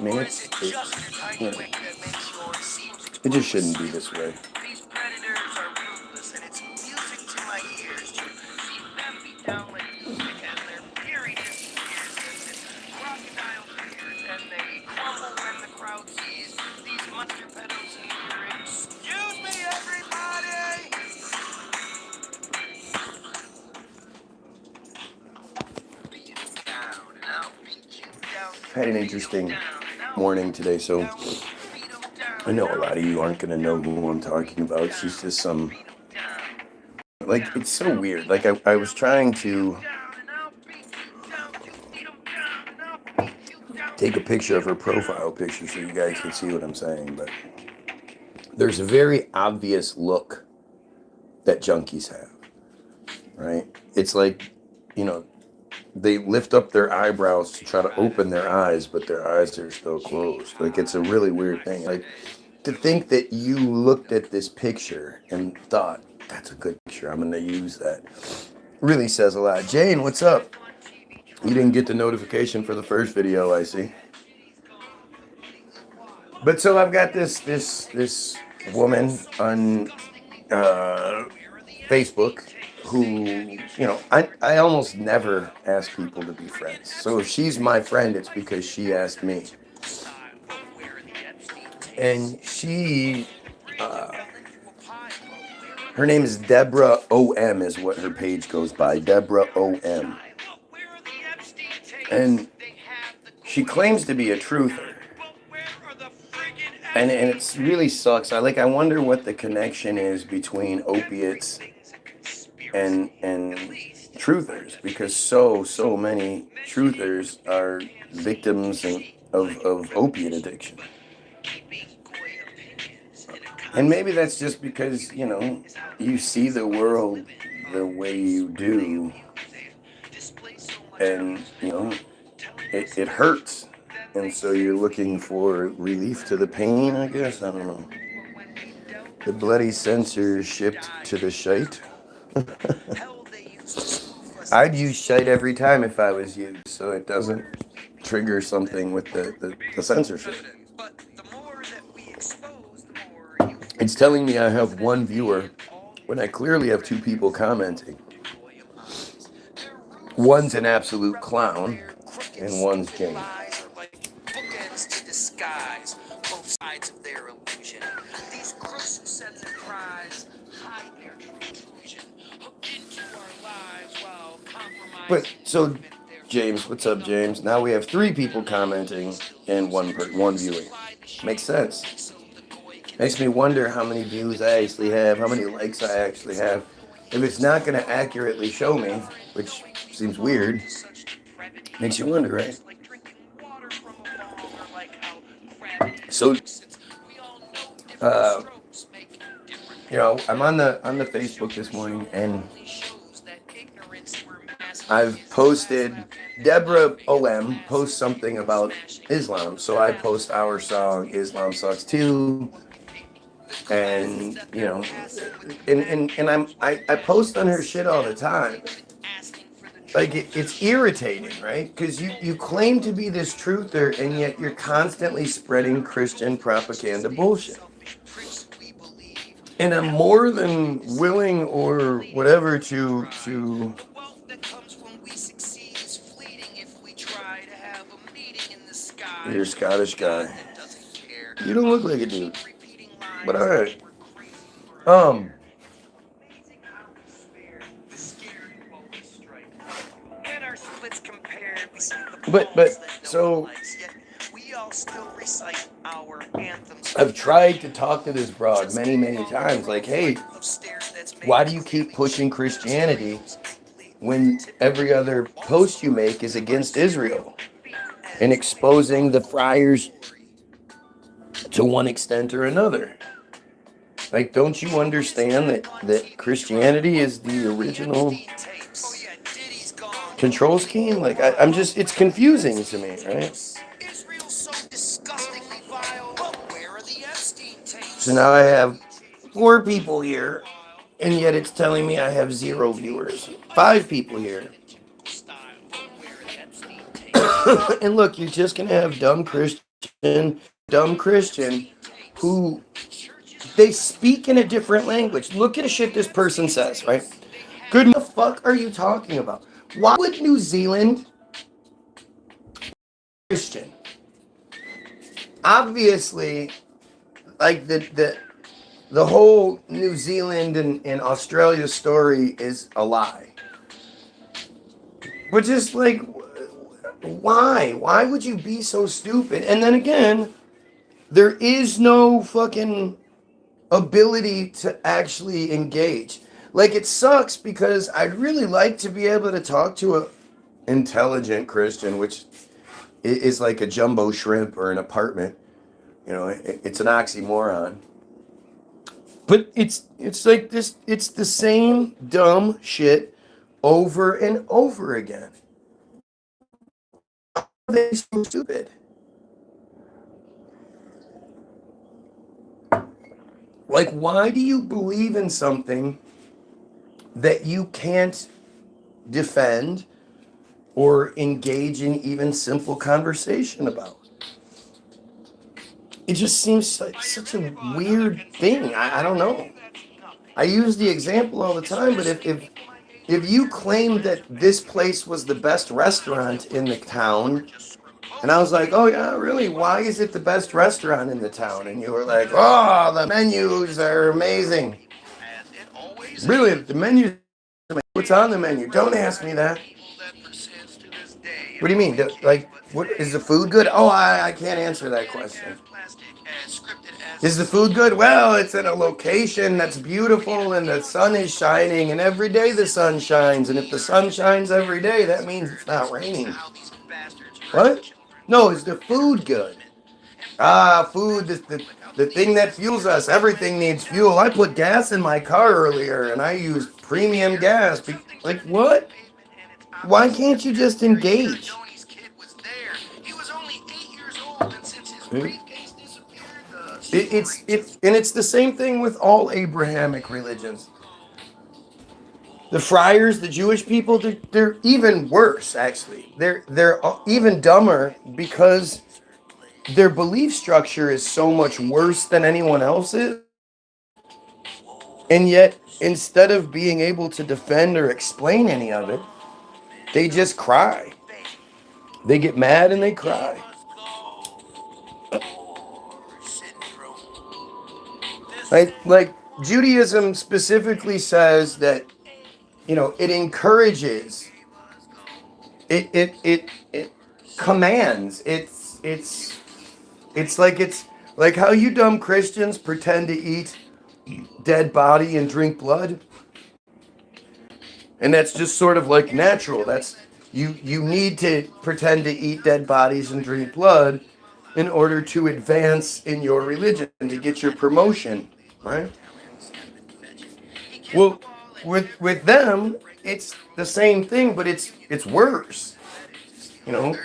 minutes. It just shouldn't be this way. These predators are ruthless, and it's music to my ears to see them be down like music, and their fury disappears as crocodile tears, and they crumble when the crowd sees these monster pedos here. Excuse me, everybody! Beat it down, and I'll beat you down. Had an interesting morning today, so I know a lot of you aren't going to know who I'm talking about. She's just some, like, it's so weird. Like, I was trying to take a picture of her profile picture so you guys can see what I'm saying, but there's a very obvious look that junkies have, right? It's like, you know, they lift up their eyebrows to try to open their eyes, but their eyes are still closed. Like, it's a really weird thing. Like, to think that you looked at this picture and thought, that's a good picture, I'm going to use that, really says a lot. Jane, what's up? You didn't get the notification for the first video, I see. But so I've got this woman on Facebook who, you know, I almost never ask people to be friends. So if she's my friend, it's because she asked me. And she, her name is Deborah O.M. is what her page goes by, Deborah O.M. And she claims to be a truther. And it really sucks. I wonder what the connection is between opiates and truthers, because so many truthers are victims of opiate addiction. And maybe that's just because, you know, you see the world the way you do, and, you know, it hurts, and so you're looking for relief to the pain, I guess. I don't know. The bloody censor shipped to the shite. I'd use shite every time if I was you, so it doesn't trigger something with the censorship. It's telling me I have one viewer when I clearly have two people commenting. One's an absolute clown, and one's Jane. But so, James, what's up, James? Now we have three people commenting and one viewing. Makes sense. Makes me wonder how many views I actually have, how many likes I actually have. If it's not going to accurately show me, which seems weird, makes you wonder, right? So, you know, I'm on the Facebook this morning, and I've posted, Deborah O.M. posts something about Islam, so I post our song, Islam Sucks Too, and, you know, and I post on her shit all the time. Like, it's irritating, right? Because you claim to be this truther, and yet you're constantly spreading Christian propaganda bullshit. And I'm more than willing or whatever to You're a Scottish guy. You don't look like a dude. But alright. But so I've tried to talk to this broad many times, like, hey, why do you keep pushing Christianity when every other post you make is against Israel and exposing the friars to one extent or another? Like, don't you understand that Christianity is the original control scheme? Like, I'm just, it's confusing to me, right? So now I have 4 people here, and yet it's telling me I have 0 viewers. 5 people here. And look, you're just going to have dumb Christians dumb Christian who they speak in a different language. Look at the shit this person says, right? Good, what the fuck are you talking about? Why would New Zealand Christian? Obviously, like the whole New Zealand and Australia story is a lie. But just like, why? Why would you be so stupid? And then again, there is no fucking ability to actually engage. Like, it sucks because I'd really like to be able to talk to a intelligent Christian, which is like a jumbo shrimp or an apartment. You know, it's an oxymoron. But it's like this. It's the same dumb shit over and over again. They're so stupid. Like, why do you believe in something that you can't defend or engage in even simple conversation about? It just seems like such a weird thing. I don't know. I use the example all the time, but if you claimed that this place was the best restaurant in the town, and I was like, oh yeah, really? Why is it the best restaurant in the town? And you were like, oh, the menus are amazing. Really, the menus. What's on the menu? Don't ask me that. What do you mean? Like, what is the food good? Oh, I can't answer that question. Is the food good? Well, it's in a location that's beautiful and the sun is shining, and every day the sun shines. And if the sun shines every day, that means it's not raining. What? No, is the food good? Ah, food, the thing that fuels us. Everything needs fuel. I put gas in my car earlier and I used premium gas. Like, what? Why can't you just engage? It's the same thing with all Abrahamic religions. The friars, the Jewish people, they're even worse. Actually, they're even dumber because their belief structure is so much worse than anyone else's, and yet instead of being able to defend or explain any of it, they just cry. They get mad and they cry. Like Judaism specifically says that, you know, it encourages, it commands, it's like how you dumb Christians pretend to eat dead body and drink blood, and that's just sort of like natural. That's you need to pretend to eat dead bodies and drink blood in order to advance in your religion, to get your promotion, right? Well, with them, it's the same thing, but it's worse. You know,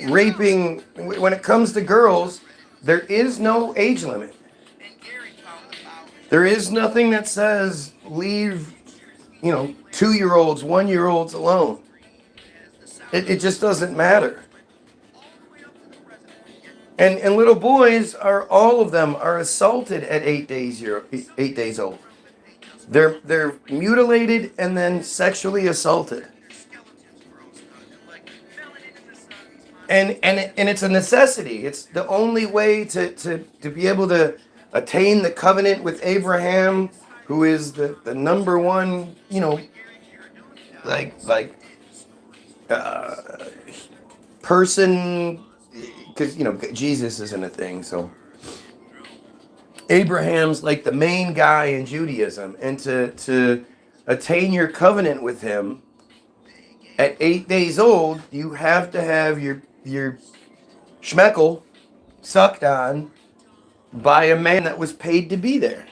raping. When it comes to girls, there is no age limit. There is nothing that says leave, you know, 2-year-olds, 1-year-olds alone. It just doesn't matter. And little boys are, all of them are assaulted at 8 days old. They're mutilated and then sexually assaulted. And it's a necessity. It's the only way to be able to attain the covenant with Abraham, who is the number one, you know, like person, because, you know, Jesus isn't a thing, so Abraham's like the main guy in Judaism, and to attain your covenant with him at 8 days old, you have to have your schmeckle sucked on by a man that was paid to be there.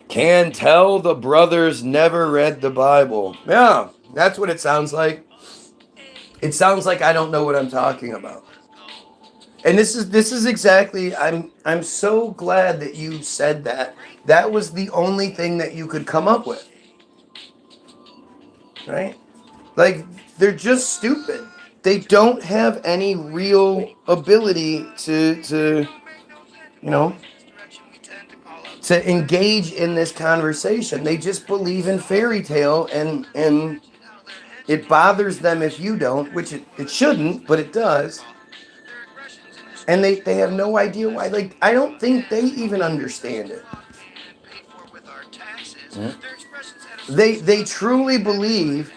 Can tell the brothers never read the Bible. Yeah, that's what it sounds like. It sounds like I don't know what I'm talking about. And this is exactly, I'm so glad that you said that. That was the only thing that you could come up with. Right? Like, they're just stupid. They don't have any real ability to you know, to engage in this conversation. They just believe in fairy tale, and it bothers them if you don't, which it shouldn't, but it does. And they have no idea why. Like, I don't think they even understand it. They truly believe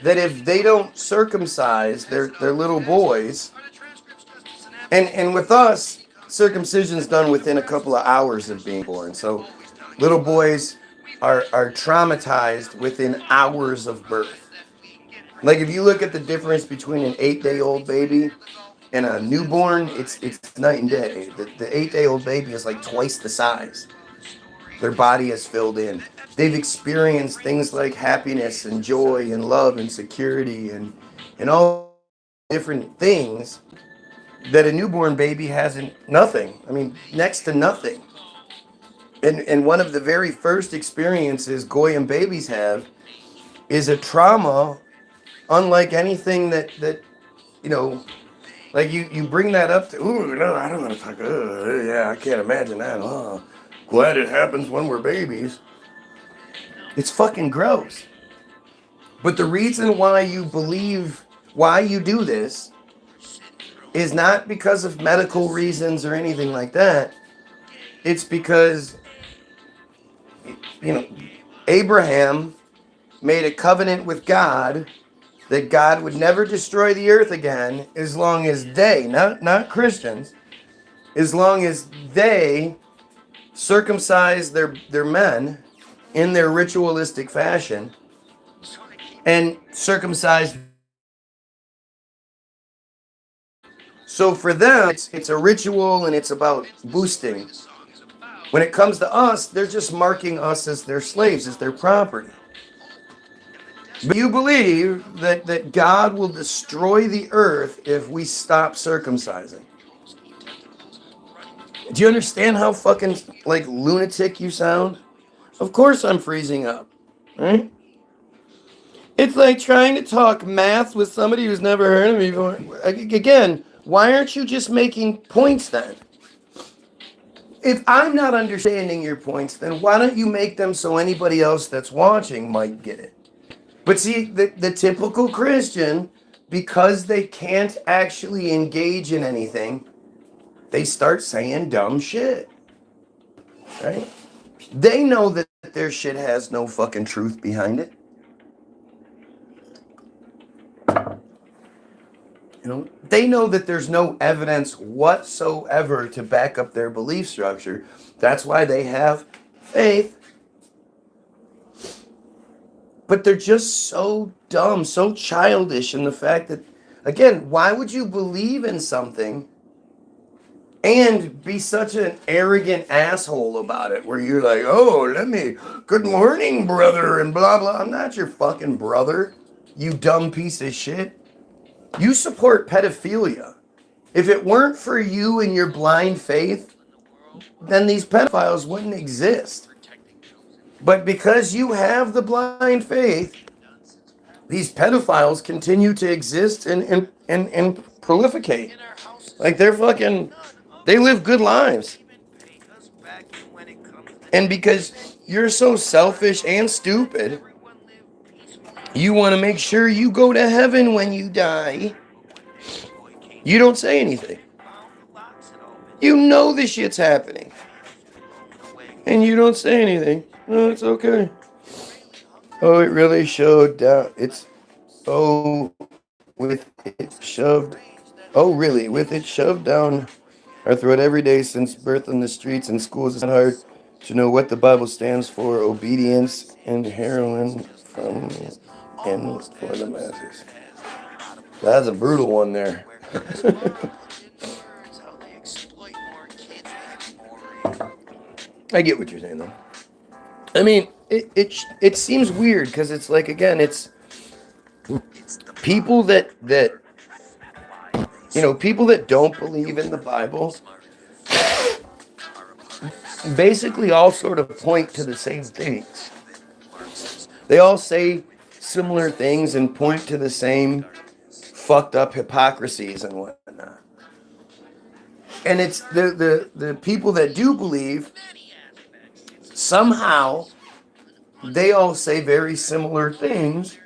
that if they don't circumcise their little boys, and with us, circumcision's done within a couple of hours of being born. So little boys are traumatized within hours of birth. Like, if you look at the difference between an 8-day-old baby and a newborn, it's night and day. The 8-day-old baby is like twice the size. Their body is filled in. They've experienced things like happiness and joy and love and security and all different things that a newborn baby hasn't. Nothing. I mean, next to nothing. And one of the very first experiences Goyim babies have is a trauma unlike anything that you know, like you bring that up to, ooh, no, I don't want to talk, yeah, I can't imagine that. Oh, glad it happens when we're babies. It's fucking gross. But the reason why you do this is not because of medical reasons or anything like that. It's because, you know, Abraham made a covenant with God that God would never destroy the earth again as long as they, not Christians, as long as they circumcise their men in their ritualistic fashion and circumcise. So for them, it's a ritual and it's about boosting. When it comes to us, they're just marking us as their slaves, as their property. But you believe that God will destroy the earth if we stop circumcising. Do you understand how fucking like lunatic you sound? Of course I'm freezing up, right? It's like trying to talk math with somebody who's never heard of me before. Again, why aren't you just making points then? If I'm not understanding your points, then why don't you make them so anybody else that's watching might get it? But see, the typical Christian, because they can't actually engage in anything, they start saying dumb shit, right? They know that their shit has no fucking truth behind it. You know, they know that there's no evidence whatsoever to back up their belief structure. That's why they have faith. But they're just so dumb, so childish in the fact that, again, why would you believe in something and be such an arrogant asshole about it where you're like, oh, good morning, brother, and blah, blah. I'm not your fucking brother, you dumb piece of shit. You support pedophilia. If it weren't for you and your blind faith, then these pedophiles wouldn't exist. But because you have the blind faith, these pedophiles continue to exist and proliferate. Like they live good lives. And because you're so selfish and stupid, you want to make sure you go to heaven when you die. You don't say anything. You know this shit's happening. And you don't say anything. No, it's okay. Oh, it really showed down. With it shoved. Oh, really? With it shoved down our throat every day since birth in the streets and schools, it's not hard to know what the Bible stands for. Obedience and heroin from and for the masses. That's a brutal one there. I get what you're saying, though. I mean, it seems weird because it's like, again, it's people that people that don't believe in the Bible basically all sort of point to the same things. They all say similar things and point to the same fucked up hypocrisies and whatnot. And it's the people that do believe, somehow they all say very similar things,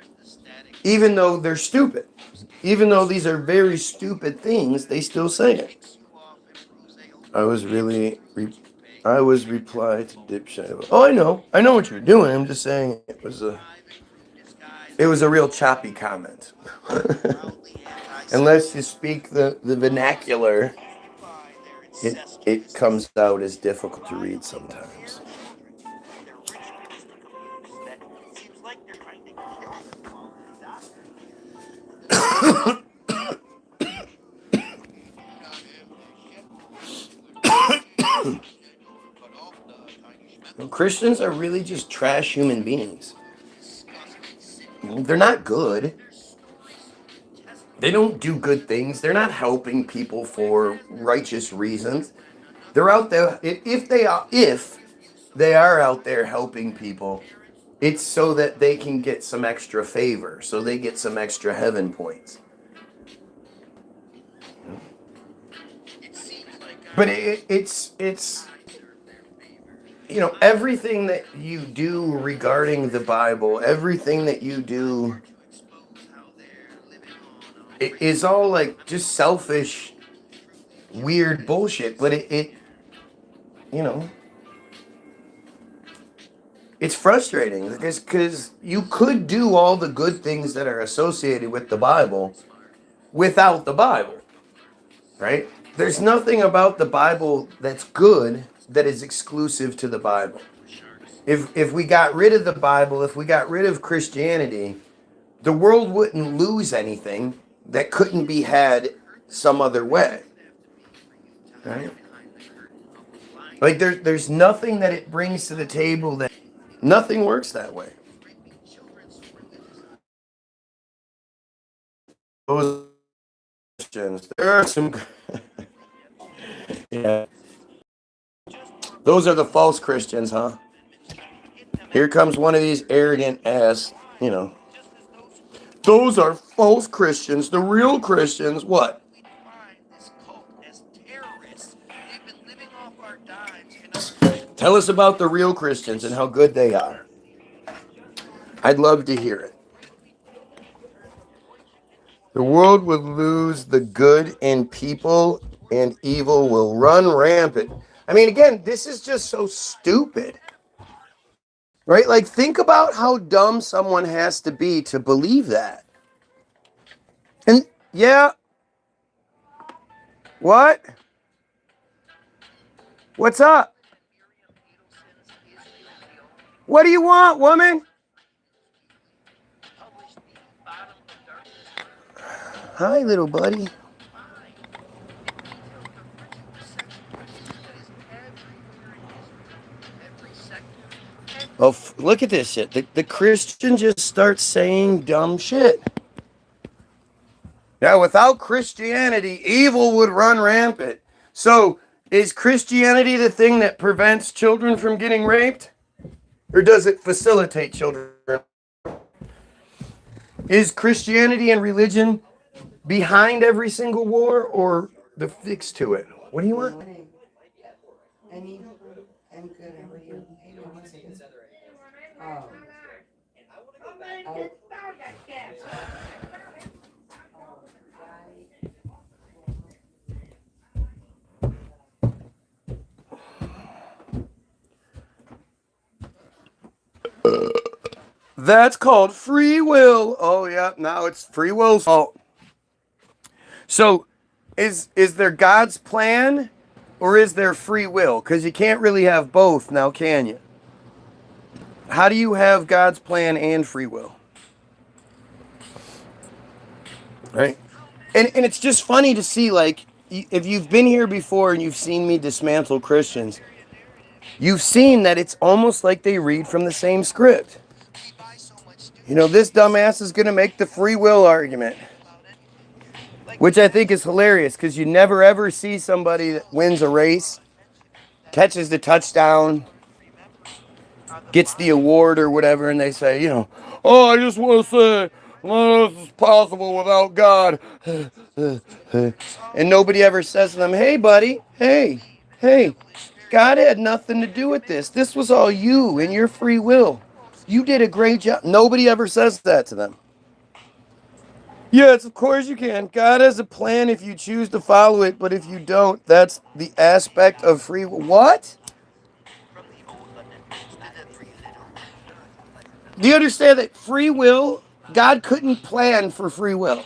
even though they're stupid. Even though these are very stupid things, they still say it. I was replied to dipshit. Oh, I know what you're doing. I'm just saying it was a real choppy comment. Unless you speak the vernacular, it comes out as difficult to read sometimes. Christians are really just trash human beings. They're not good. They don't do good things. They're not helping people for righteous reasons. They're out there, if they are out there helping people, it's so that they can get some extra favor, so they get some extra heaven points. But it's everything that you do regarding the Bible, everything that you do, it is all like just selfish, weird bullshit. But it's frustrating because you could do all the good things that are associated with the Bible without the Bible, right? There's nothing about the Bible that's good that is exclusive to the Bible. If we got rid of the Bible, if we got rid of Christianity, the world wouldn't lose anything that couldn't be had some other way, right? Like there's nothing that it brings to the table that nothing works that way. Those Christians, there are some. Yeah. Those are the false Christians, huh? Here comes one of these arrogant ass, Those are false Christians. The real Christians, what? Tell us about the real Christians and how good they are. I'd love to hear it. The world would lose the good in people and evil will run rampant. I mean, again, this is just so stupid. Right? Like, think about how dumb someone has to be to believe that. And, yeah. What? What's up? What do you want, woman? Hi, little buddy. Oh, look at this shit. The Christian just starts saying dumb shit. Now, without Christianity, evil would run rampant. So, is Christianity the thing that prevents children from getting raped? Or does it facilitate children? Is Christianity and religion behind every single war or the fix to it? What do you want? I'm good. How are you? Hang on 1 second. That's called free will. Oh, yeah. Now it's free will's fault. So, is there God's plan or is there free will? Because you can't really have both now, can you? How do you have God's plan and free will? Right? And it's just funny to see, like, if you've been here before and you've seen me dismantle Christians, you've seen that it's almost like they read from the same script. This dumbass is going to make the free will argument, which I think is hilarious because you never ever see somebody that wins a race, catches the touchdown, gets the award or whatever, and they say, oh, I just want to say, none of this is possible without God. And nobody ever says to them, hey, buddy, hey, God had nothing to do with this. This was all you and your free will. You did a great job. Nobody ever says that to them. Yes, of course you can. God has a plan if you choose to follow it, but if you don't, that's the aspect of free will. What? Do you understand that free will, God couldn't plan for free will?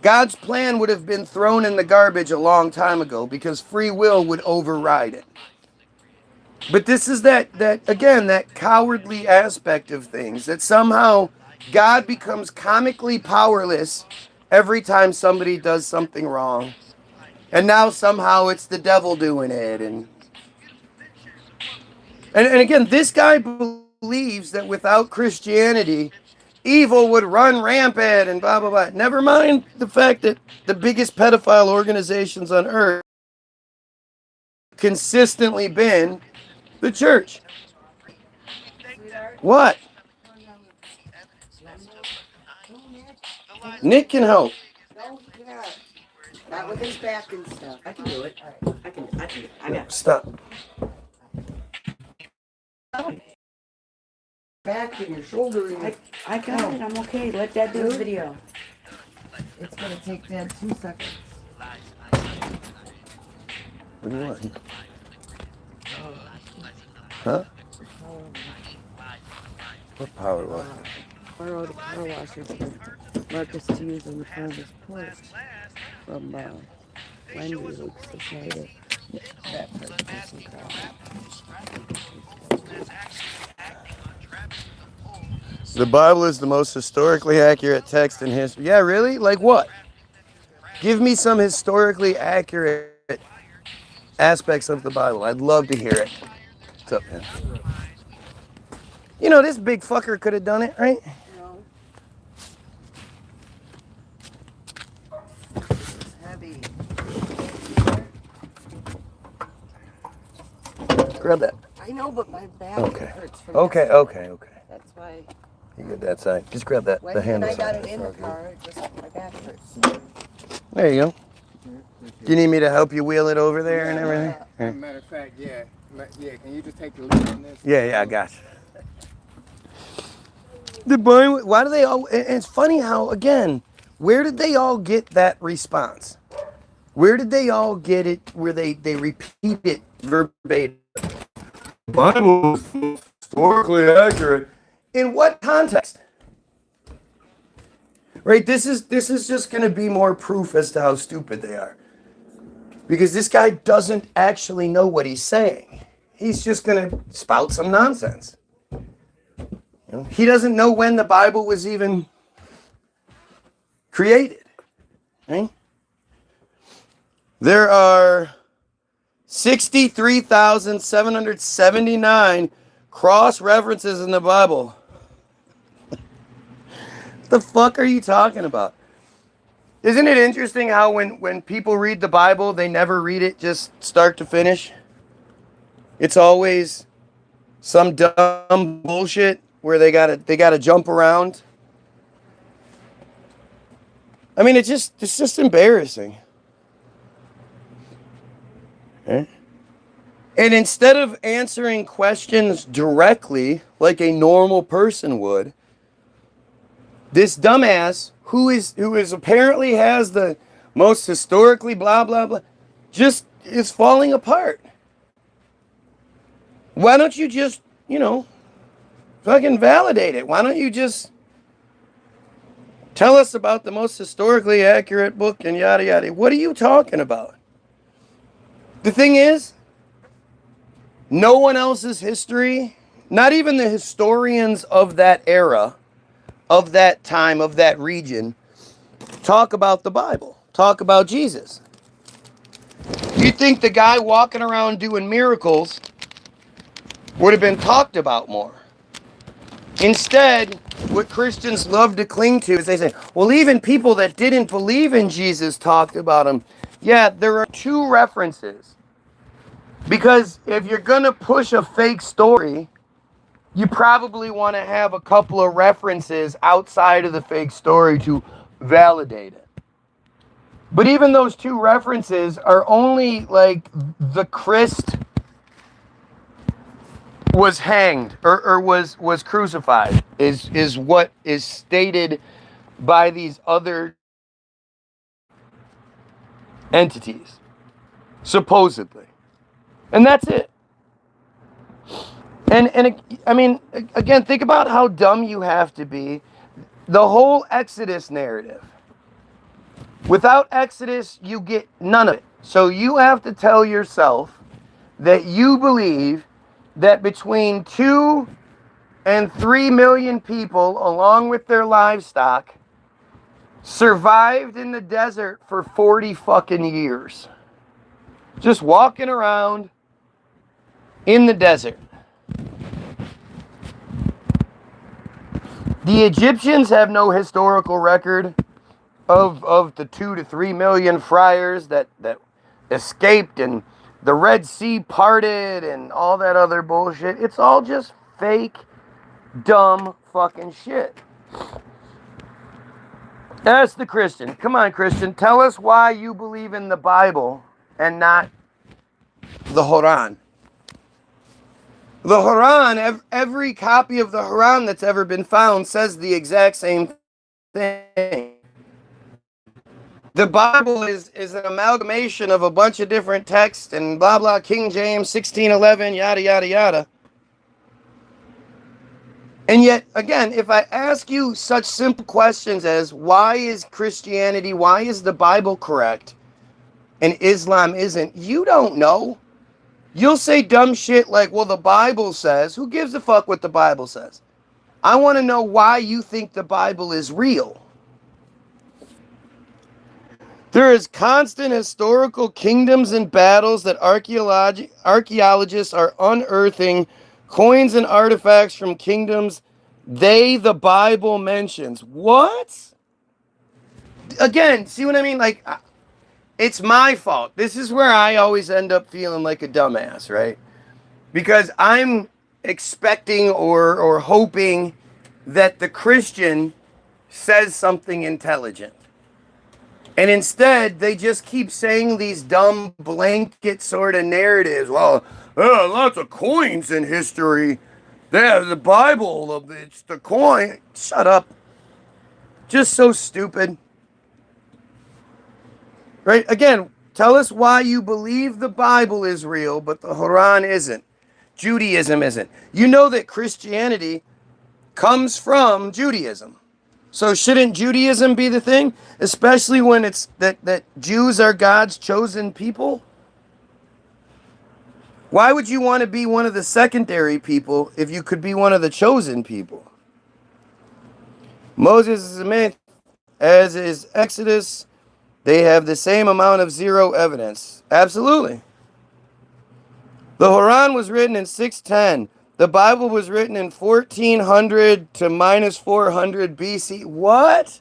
God's plan would have been thrown in the garbage a long time ago because free will would override it. But this is that cowardly aspect of things, that somehow God becomes comically powerless every time somebody does something wrong. And now somehow it's the devil doing it. And again, this guy believes that without Christianity, evil would run rampant and blah, blah, blah. Never mind the fact that the biggest pedophile organizations on earth consistently been the church. What? Nick can help. Not with his back and stuff. I can do it. I can do it. I got it. Stop. Back and your shoulder. I got it. I'm okay. Let Dad do his video. It's gonna take Dad 2 seconds. What do you want? Huh? What power wash? Borrowed a car washer for Marcus to use on the front of his porch from Wendy Luke's decided that person crowd. The Bible is the most historically accurate text in history. Yeah, really? Like what? Give me some historically accurate aspects of the Bible. I'd love to hear it. What's up, man? This big fucker could have done it, right? No. It's heavy. Grab that. I know, but my back hurts from Okay. That's why. You get that side. Just grab that. When The handle I got side. it in the car, my back hurts. There you go. Do you need me to help you wheel it over there and everything? As a matter of fact, yeah. Can you just take the lead on this? Yeah, I got you. The boy, why do they all? And it's funny how, again, where did they all get that response? Where did they all get it where they repeat it verbatim? The Bible is historically accurate. In what context? Right, this is just going to be more proof as to how stupid they are. Because this guy doesn't actually know what he's saying. He's just going to spout some nonsense. He doesn't know when the Bible was even created. Right? There are 63,779 cross references in the Bible. What the fuck are you talking about? Isn't it interesting how when people read the Bible, they never read it just start to finish? It's always some dumb bullshit where they gotta jump around. I mean, it's just embarrassing. Okay? And instead of answering questions directly like a normal person would, this dumbass who is apparently has the most historically blah blah blah just is falling apart. Why don't you just, fucking validate it? Why don't you just tell us about the most historically accurate book and yada yada? What are you talking about? The thing is, no one else's history, not even the historians of that era, of that time, of that region, talk about the Bible, talk about Jesus. You think the guy walking around doing miracles would have been talked about more? Instead, what Christians love to cling to is they say, well, even people that didn't believe in Jesus talked about him. Yeah, there are 2 references. Because if you're going to push a fake story, you probably want to have a couple of references outside of the fake story to validate it. But even those two references are only like the Christ was hanged or was crucified is what is stated by these other entities, supposedly. And that's it. And I mean, again, think about how dumb you have to be. The whole Exodus narrative. Without Exodus, you get none of it. So you have to tell yourself that you believe that between 2 and 3 million people, along with their livestock, survived in the desert for 40 fucking years. Just walking around in the desert. The Egyptians have no historical record of the 2 to 3 million friars that escaped and the Red Sea parted and all that other bullshit. It's all just fake, dumb fucking shit. That's the Christian. Come on, Christian. Tell us why you believe in the Bible and not the Quran. The Quran, every copy of the Quran that's ever been found says the exact same thing. The Bible is an amalgamation of a bunch of different texts and blah, blah, King James, 1611, yada, yada, yada. And yet, again, if I ask you such simple questions as why is Christianity, why is the Bible correct and Islam isn't, you don't know. You'll say dumb shit like, well, the Bible says. Who gives a fuck what the Bible says? I want to know why you think the Bible is real. There is constant historical kingdoms and battles that archaeologists are unearthing, coins and artifacts from kingdoms the Bible mentions. What? Again, see what I mean? Like, it's my fault. This is where I always end up feeling like a dumbass, right? Because I'm expecting or hoping that the Christian says something intelligent. And instead, they just keep saying these dumb blanket sort of narratives. Well, lots of coins in history. Yeah, the Bible, it's the coin. Shut up. Just so stupid. Right? Again, tell us why you believe the Bible is real, but the Quran isn't. Judaism isn't. You know that Christianity comes from Judaism. So shouldn't Judaism be the thing? Especially when it's that Jews are God's chosen people? Why would you want to be one of the secondary people if you could be one of the chosen people? Moses is a myth, as is Exodus. They have the same amount of zero evidence. Absolutely. The Quran was written in 610. The Bible was written in 1400 to minus 400 BC. What?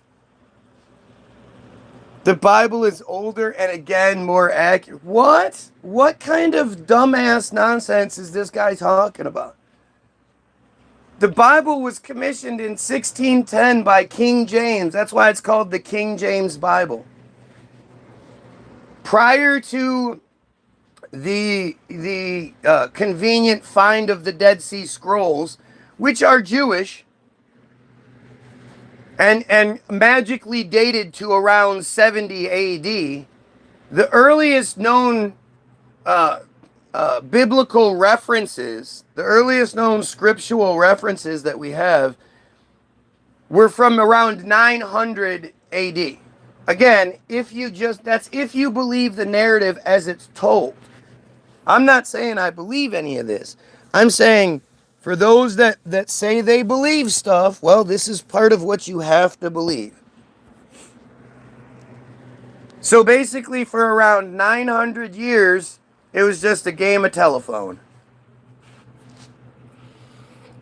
The Bible is older and again more accurate. What? What kind of dumbass nonsense is this guy talking about? The Bible was commissioned in 1610 by King James. That's why it's called the King James Bible. Prior to the convenient find of the Dead Sea Scrolls, which are Jewish and magically dated to around 70 AD, the earliest known biblical references, the earliest known scriptural references that we have were from around 900 AD. Again, if you believe the narrative as it's told. I'm not saying I believe any of this. I'm saying for those that say they believe stuff, well, this is part of what you have to believe. So basically for around 900 years, it was just a game of telephone.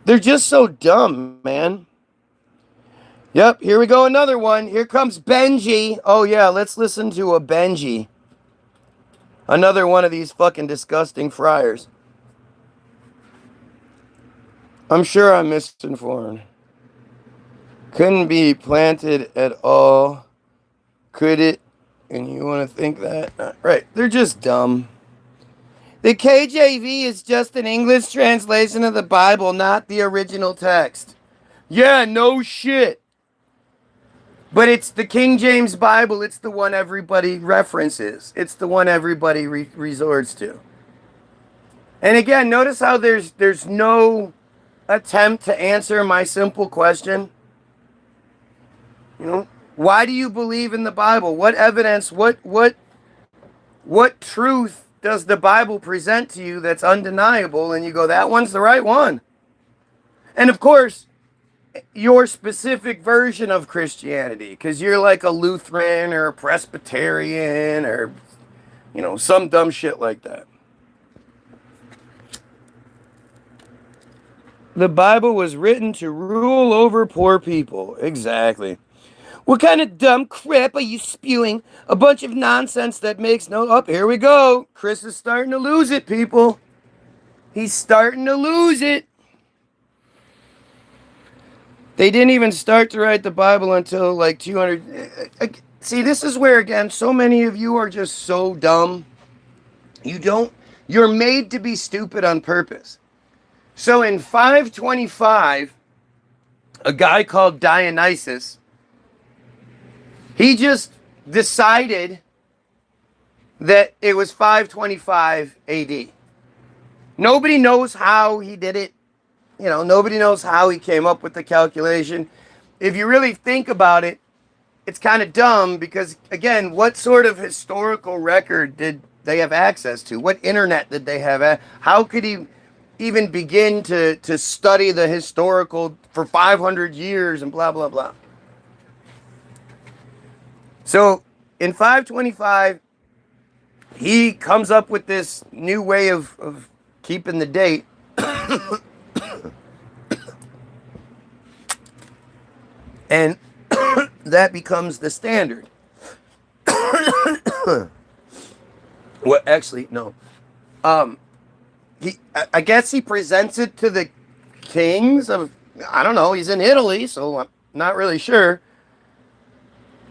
They're just so dumb, man. Yep, here we go, another one. Here comes Benji. Oh yeah, let's listen to a Benji. Another one of these fucking disgusting friars. I'm sure I'm misinformed. Couldn't be planted at all. Could it? And you want to think that? Right. They're just dumb. The KJV is just an English translation of the Bible, not the original text. Yeah, no shit. But it's the King James Bible. It's the one everybody references. It's the one everybody resorts to. And again, notice how there's no attempt to answer my simple question. You know, why do you believe in the Bible? What evidence, what truth does the Bible present to you that's undeniable? And you go, that one's the right one. And of course, your specific version of Christianity, because you're like a Lutheran or a Presbyterian or, you know, some dumb shit like that. The Bible was written to rule over poor people. Exactly. What kind of dumb crap are you spewing? A bunch of nonsense that makes no... Oh, here we go. Chris is starting to lose it, people. He's starting to lose it. They didn't even start to write the Bible until like 200... See, this is where, again, so many of you are just so dumb. You're made to be stupid on purpose. So in 525, a guy called Dionysius, he just decided that it was 525 AD. Nobody knows how he did it. You know, nobody knows how he came up with the calculation. If you really think about it, it's kind of dumb because, again, what sort of historical record did they have access to? What internet did they have? How could he even begin to study the historical for 500 years and blah, blah, blah? So in 525, he comes up with this new way of keeping the date. And that becomes the standard. Well, actually, no. I guess he presents it to the kings of, I don't know, he's in Italy, so I'm not really sure.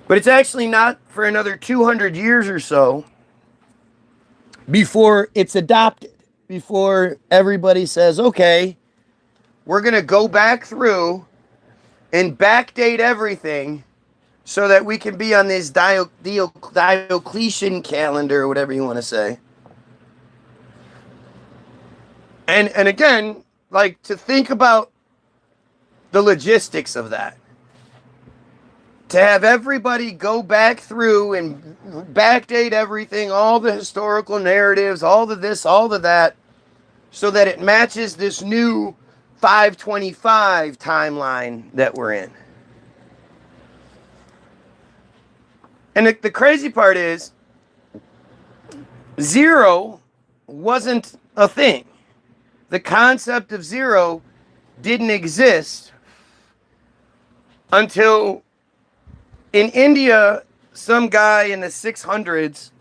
But it's actually not for another 200 years or so before it's adopted, before everybody says, okay, we're going to go back through and backdate everything so that we can be on this Diocletian calendar, or whatever you want to say. And again, like, to think about the logistics of that. To have everybody go back through and backdate everything, all the historical narratives, all of this, all of that, so that it matches this new 525 timeline that we're in. And the crazy part is, zero wasn't a thing. The concept of zero didn't exist until in India, some guy in the 600s,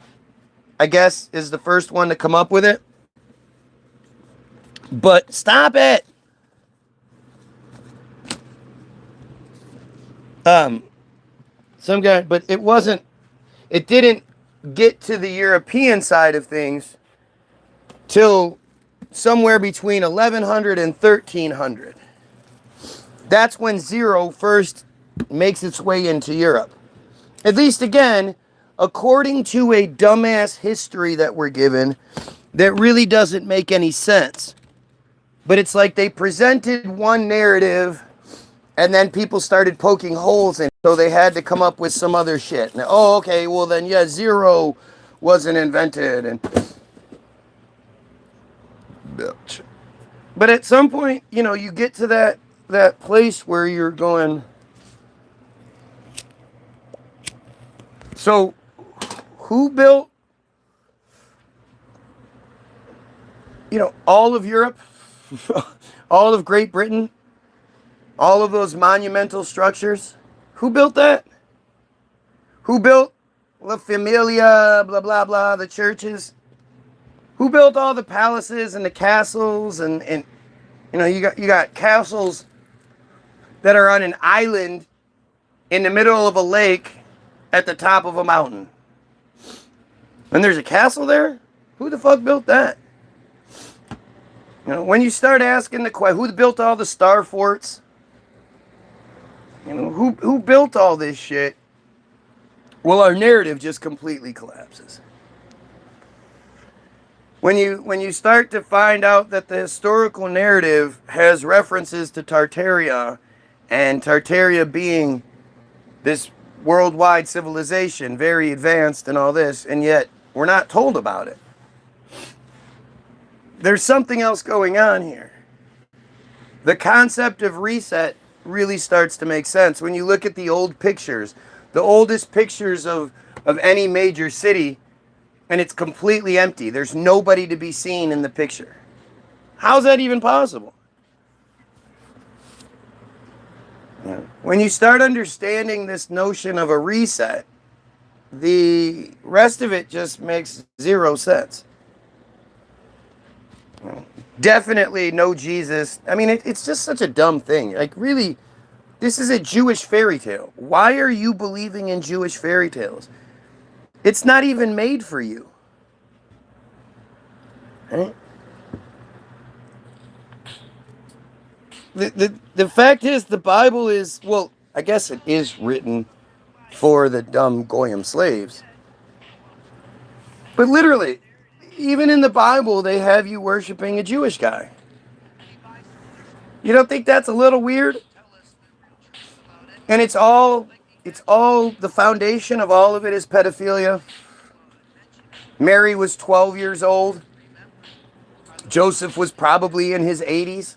I guess, is the first one to come up with it. But stop it. Some guy, but it didn't get to the European side of things till somewhere between 1100 and 1300. That's when zero first makes its way into Europe. At least, again, according to a dumbass history that we're given that really doesn't make any sense. But it's like they presented one narrative and then people started poking holes in it, so they had to come up with some other shit. Now, oh, okay, well then, yeah, zero wasn't invented. And but at some point, you know, you get to that place where you're going, so who built, you know, all of Europe, all of Great Britain, all of those monumental structures? Who built that? Who built La Familia, blah, blah, blah, the churches? Who built all the palaces and the castles and You know, you got castles that are on an island in the middle of a lake at the top of a mountain. And there's a castle there? Who the fuck built that? You know, when you start asking the question, who built all the star forts? You know, who built all this shit? Well, our narrative just completely collapses. When you start to find out that the historical narrative has references to Tartaria, and Tartaria being this worldwide civilization, very advanced and all this, and yet we're not told about it. There's something else going on here. The concept of reset really starts to make sense when you look at the old pictures, the oldest pictures of any major city, and it's completely empty. There's nobody to be seen in the picture. How's that even possible? When you start understanding this notion of a reset, the rest of it just makes zero sense. Definitely no Jesus. I mean, it's just such a dumb thing. Like, really, this is a Jewish fairy tale. Why are you believing in Jewish fairy tales? It's not even made for you. Right? The fact is, the Bible is, well, I guess it is written for the dumb Goyim slaves. But literally, even in the Bible, they have you worshiping a Jewish guy. You don't think that's a little weird? And it's all the foundation of all of it is pedophilia. Mary was 12 years old. Joseph was probably in his 80s.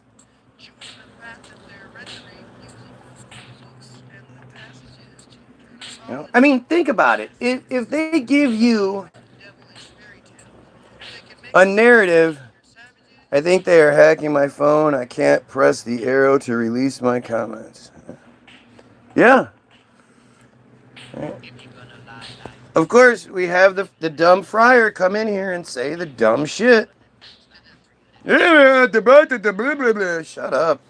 You know? I mean, think about it. If they give you a narrative, I think they are hacking my phone. I can't press the arrow to release my comments. Yeah. Of course, we have the dumb friar come in here and say the dumb shit. Shut up.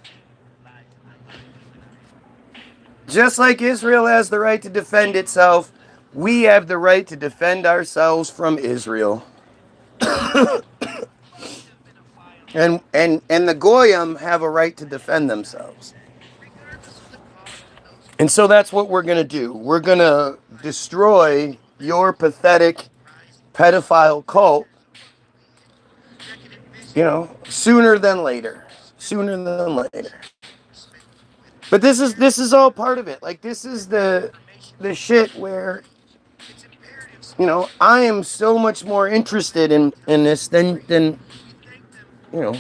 Just like Israel has the right to defend itself, we have the right to defend ourselves from Israel. and the Goyim have a right to defend themselves. And so that's what we're going to do. We're going to destroy your pathetic pedophile cult, you know, sooner than later. Sooner than later. But this is all part of it. Like, this is the shit where, you know, I am so much more interested in this than you know,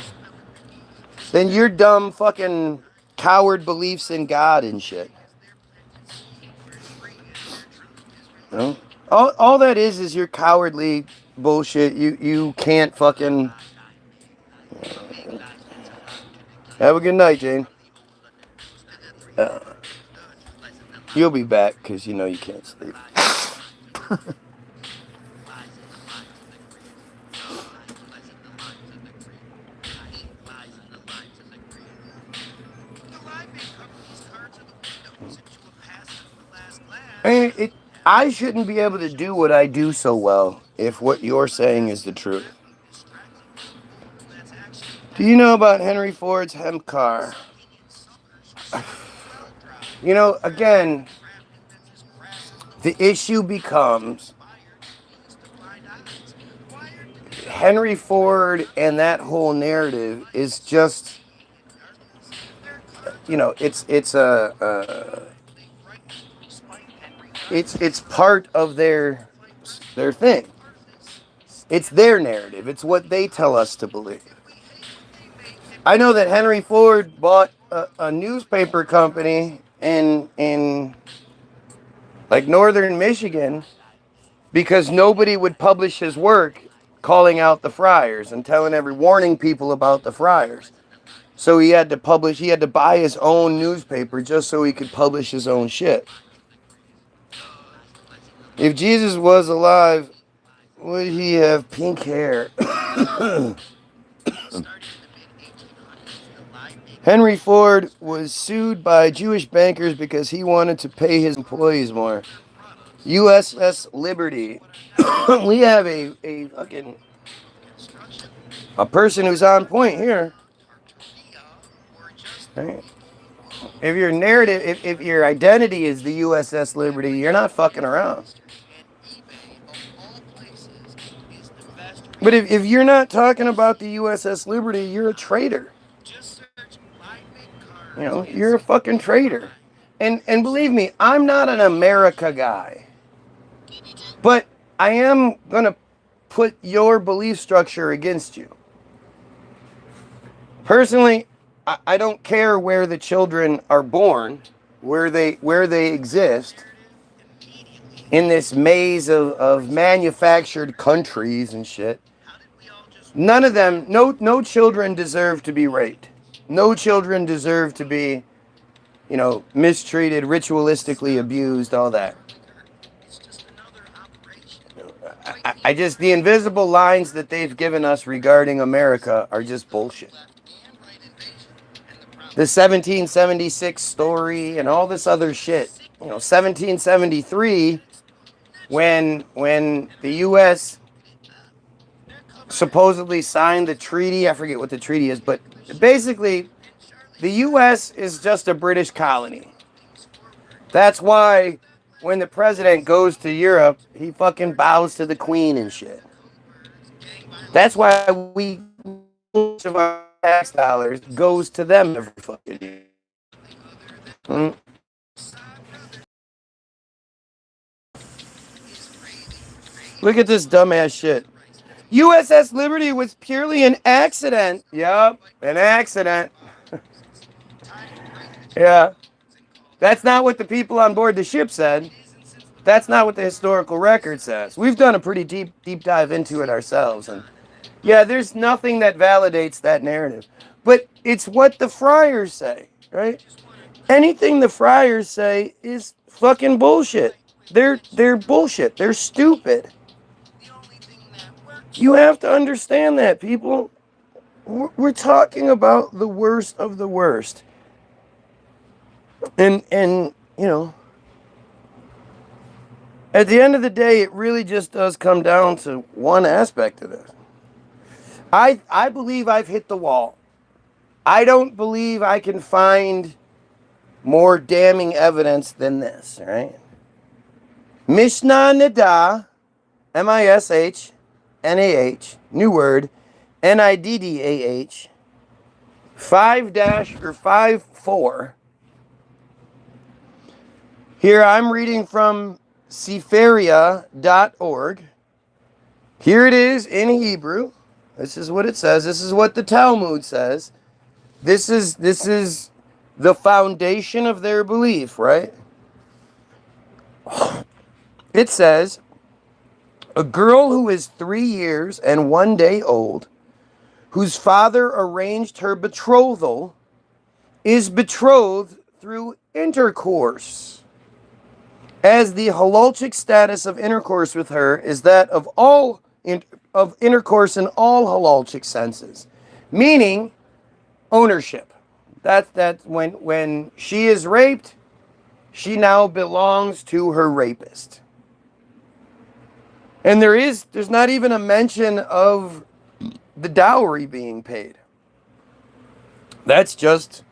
than your dumb fucking coward beliefs in God and shit. You know? All that is your cowardly bullshit. You can't fucking... Have a good night, Jane. You'll be back because you know you can't sleep. I mean, I shouldn't be able to do what I do so well if what you're saying is the truth. Do you know about Henry Ford's hemp car? You know, again, the issue becomes Henry Ford and that whole narrative is just, you know, it's part of their thing. It's their narrative. It's what they tell us to believe. I know that Henry Ford bought a newspaper company in like northern Michigan because nobody would publish his work calling out the friars and warning people about the friars. So he had to buy his own newspaper just so he could publish his own shit. If Jesus was alive, would he have pink hair? Henry Ford was sued by Jewish bankers because he wanted to pay his employees more. USS Liberty. We have a fucking a person who's on point here. Right? If your narrative, if your identity is the USS Liberty, you're not fucking around. But if you're not talking about the USS Liberty, you're a traitor. You know, you're a fucking traitor. And believe me, I'm not an America guy. But I am going to put your belief structure against you. Personally, I don't care where the children are born, where they exist in this maze of manufactured countries and shit. None of them, no children deserve to be raped. No children deserve to be, mistreated, ritualistically abused, all that. I just, the invisible lines that they've given us regarding America are just bullshit. The 1776 story and all this other shit. 1773, when the U.S. supposedly signed the treaty, I forget what the treaty is, but basically, the U.S. is just a British colony. That's why when the president goes to Europe, he fucking bows to the Queen and shit. That's why we, most of our tax dollars goes to them every fucking year. Look at this dumbass shit. USS Liberty was purely an accident. Yup, an accident. Yeah. That's not what the people on board the ship said. That's not what the historical record says. We've done a pretty deep dive into it ourselves. And yeah, there's nothing that validates that narrative. But it's what the friars say, right? Anything the friars say is fucking bullshit. They're bullshit. They're stupid. You have to understand that, people. We're talking about the worst of the worst. And at the end of the day, it really just does come down to one aspect of this. I believe I've hit the wall. I don't believe I can find more damning evidence than this, right? Mishnah Nidah, Mishnah, new word, Niddah, 5-4. Here I'm reading from Sefaria.org. Here it is in Hebrew. This is what it says. This is what the Talmud says. This is the foundation of their belief, right? It says, a girl who is 3 years and 1 day old, whose father arranged her betrothal, is betrothed through intercourse, as the halachik status of intercourse with her is that of intercourse in all halachik senses, meaning ownership. That's when she is raped, she now belongs to her rapist. And there's not even a mention of the dowry being paid. That's just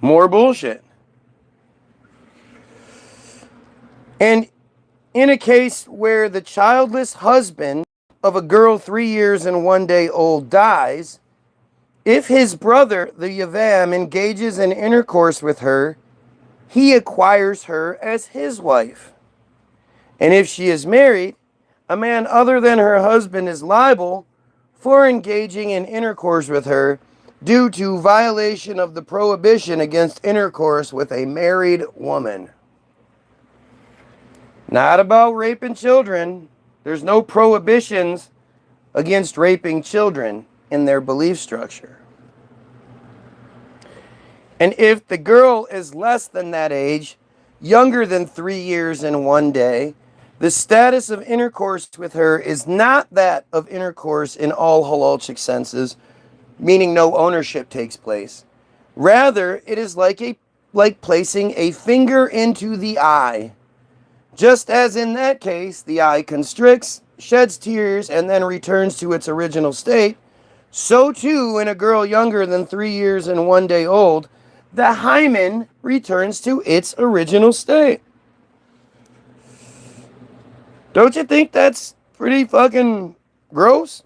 more bullshit. And in a case where the childless husband of a girl 3 years and 1 day old dies, if his brother, the Yavam, engages in intercourse with her, he acquires her as his wife. And if she is married, a man other than her husband is liable for engaging in intercourse with her due to violation of the prohibition against intercourse with a married woman. Not about raping children. There's no prohibitions against raping children in their belief structure. And if the girl is less than that age, younger than 3 years and 1 day, the status of intercourse with her is not that of intercourse in all halachik senses, meaning no ownership takes place, Rather, it is like placing a finger into the eye. Just as in that case, the eye constricts, sheds tears, and then returns to its original state, so too in a girl younger than 3 years and 1 day old, the hymen returns to its original state. Don't you think that's pretty fucking gross?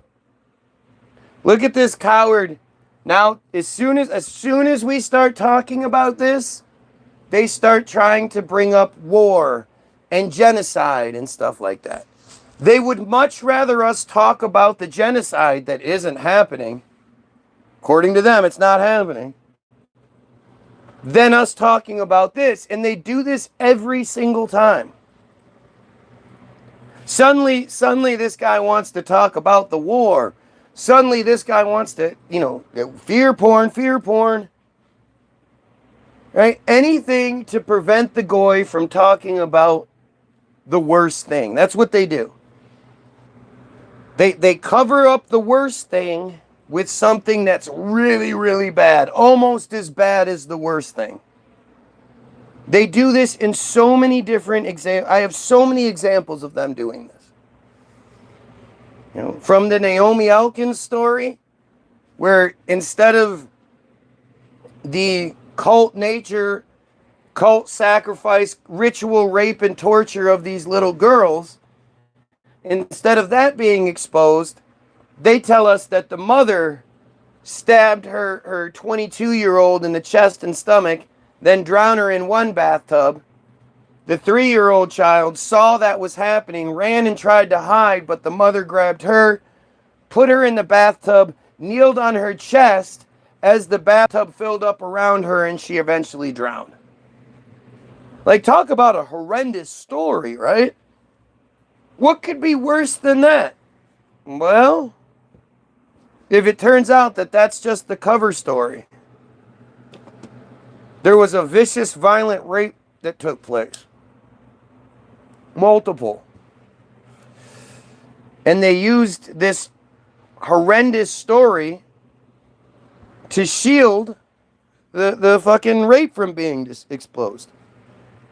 Look at this coward. Now, as soon as we start talking about this, they start trying to bring up war and genocide and stuff like that. They would much rather us talk about the genocide that isn't happening. According to them, it's not happening. Than us talking about this. And they do this every single time. Suddenly this guy wants to talk about the war. Suddenly this guy wants to, fear porn. Right? Anything to prevent the goy from talking about the worst thing. That's what they do. They cover up the worst thing with something that's really, really bad. Almost as bad as the worst thing. They do this in so many different examples. I have so many examples of them doing this. From the Naomi Elkins story, where instead of the cult nature, cult sacrifice, ritual rape and torture of these little girls, instead of that being exposed, they tell us that the mother stabbed her 22-year-old in the chest and stomach, then drowned her in one bathtub. The 3-year-old child saw that was happening, ran and tried to hide, but the mother grabbed her, put her in the bathtub, kneeled on her chest as the bathtub filled up around her, and she eventually drowned. Like, talk about a horrendous story, right? What could be worse than that? Well, if it turns out that that's just the cover story, there was a vicious, violent rape that took place. Multiple. And they used this horrendous story to shield the fucking rape from being exposed.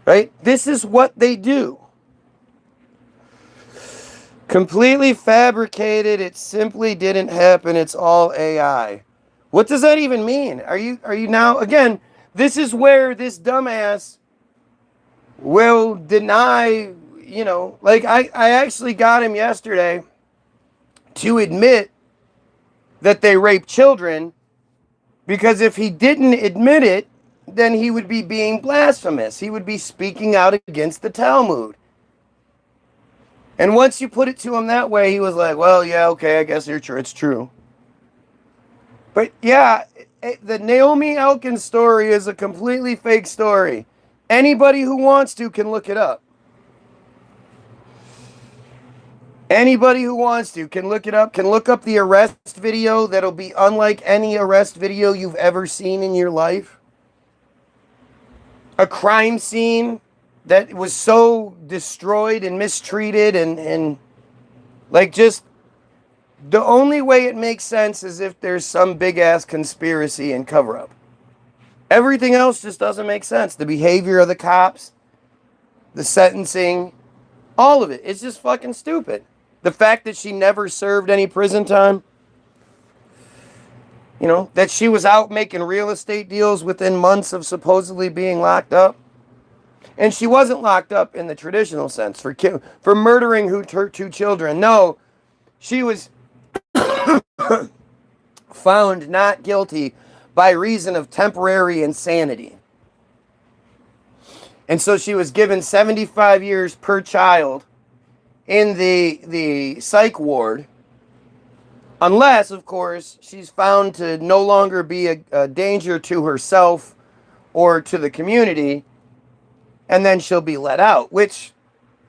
Right? This is what they do. Completely fabricated. It simply didn't happen. It's all AI. What does that even mean? Are you now, again, this is where this dumbass will deny, I actually got him yesterday to admit that they rape children, because if he didn't admit it, then he would be being blasphemous. He would be speaking out against the Talmud. And once you put it to him that way, he was like, well, yeah, okay, I guess it's true. But yeah, the Naomi Elkins story is a completely fake story. Anybody who wants to can look it up. Anybody who wants to can look it up, can look up the arrest video that'll be unlike any arrest video you've ever seen in your life. A crime scene that was so destroyed and mistreated and like, just the only way it makes sense is if there's some big ass conspiracy and cover up. Everything else just doesn't make sense. The behavior of the cops, the sentencing, all of it. It's just fucking stupid. The fact that she never served any prison time. That she was out making real estate deals within months of supposedly being locked up. And she wasn't locked up in the traditional sense for murdering her 2 children. No, she was found not guilty by reason of temporary insanity. And so she was given 75 years per child in the psych ward, unless, of course, she's found to no longer be a danger to herself or to the community, and then she'll be let out, which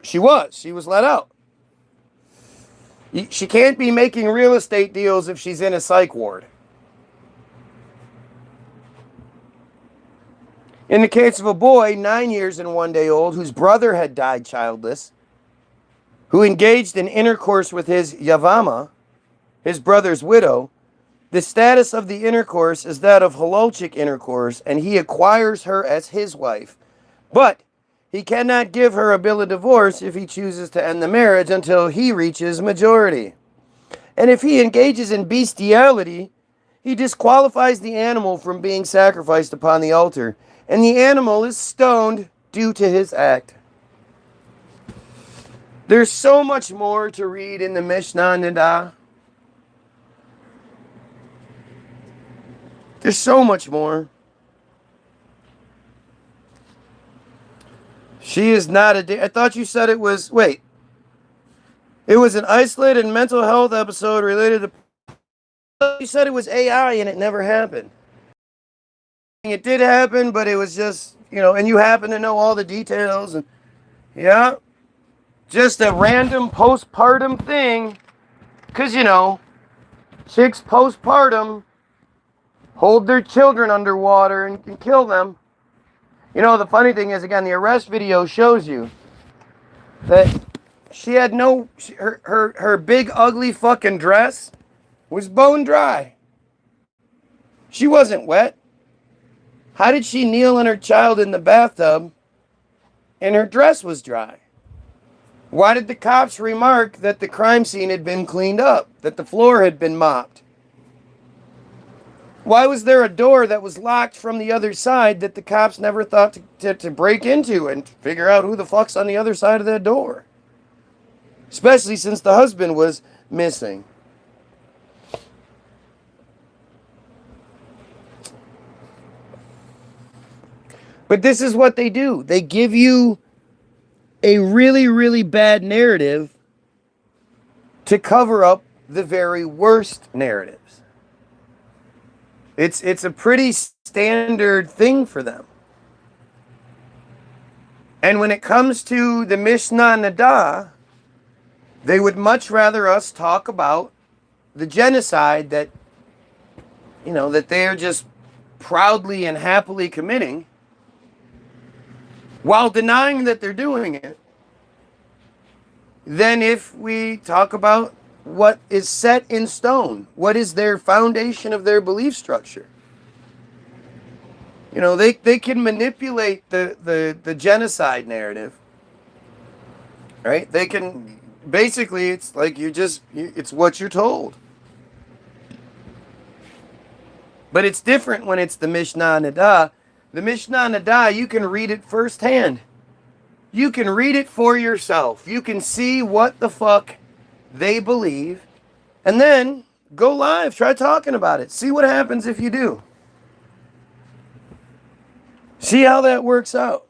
she was. She was let out. She can't be making real estate deals if she's in a psych ward. In the case of a boy, 9 years and 1 day old, whose brother had died childless, who engaged in intercourse with his Yavama, his brother's widow, The status of the intercourse is that of halolchic intercourse, and he acquires her as his wife. But he cannot give her a bill of divorce if he chooses to end the marriage until he reaches majority. And if he engages in bestiality, he disqualifies the animal from being sacrificed upon the altar, and the animal is stoned due to his act. There's so much more to read in the Mishnah Nida. There's so much more. She is not a... I thought you said it was... Wait. It was an isolated mental health episode related to... You said it was AI and it never happened. It did happen, but it was just, and you happen to know all the details. And yeah. Just a random postpartum thing. Because, chicks postpartum hold their children underwater and can kill them. The funny thing is, again, the arrest video shows you that she had her big ugly fucking dress was bone dry. She wasn't wet. How did she kneel in her child in the bathtub and her dress was dry? Why did the cops remark that the crime scene had been cleaned up, that the floor had been mopped? Why was there a door that was locked from the other side that the cops never thought to break into and figure out who the fuck's on the other side of that door? Especially since the husband was missing. But this is what they do. They give you a really, really bad narrative to cover up the very worst narratives. It's a pretty standard thing for them. And when it comes to the Mishnah Nida, they would much rather us talk about the genocide that they're just proudly and happily committing, while denying that they're doing it, than if we talk about what is set in stone, what is their foundation of their belief structure. They can manipulate the genocide narrative, right? They can, basically, it's like it's what you're told. But it's different when it's the Mishnah Nida. The Mishnah Nida, you can read it firsthand. You can read it for yourself. You can see what the fuck they believe. And then go live. Try talking about it. See what happens if you do. See how that works out.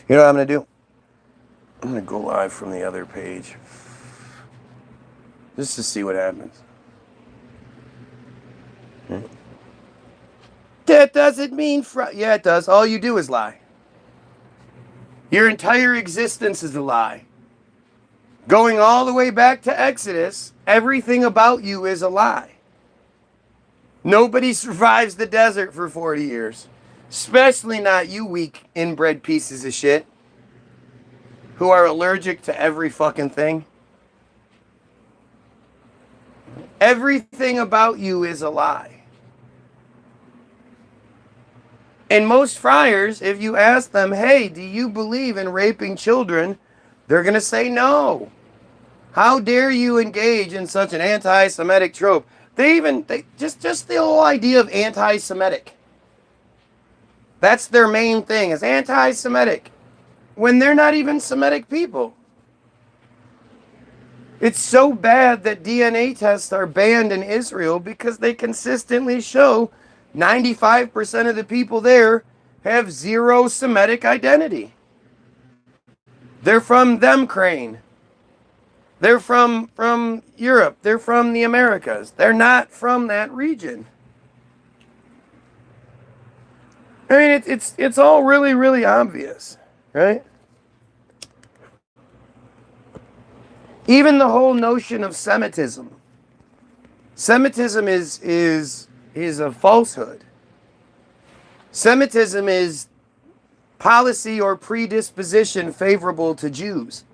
You know what I'm going to do? I'm going to go live from the other page. Just to see what happens. That doesn't mean... Yeah, it does. All you do is lie. Your entire existence is a lie. Going all the way back to Exodus, everything about you is a lie. Nobody survives the desert for 40 years. Especially not you weak, inbred pieces of shit who are allergic to every fucking thing. Everything about you is a lie. And most friars, if you ask them, hey, do you believe in raping children? They're going to say no. How dare you engage in such an anti-Semitic trope? Just the whole idea of anti-Semitic. That's their main thing, is anti-Semitic. When they're not even Semitic people. It's so bad that DNA tests are banned in Israel because they consistently show 95% of the people there have zero Semitic identity. They're from them crane. They're from Europe. They're from the Americas. They're not from that region. I mean, it's all really, really obvious, right? Even the whole notion of Semitism. Semitism is a falsehood. Semitism is policy or predisposition favorable to Jews.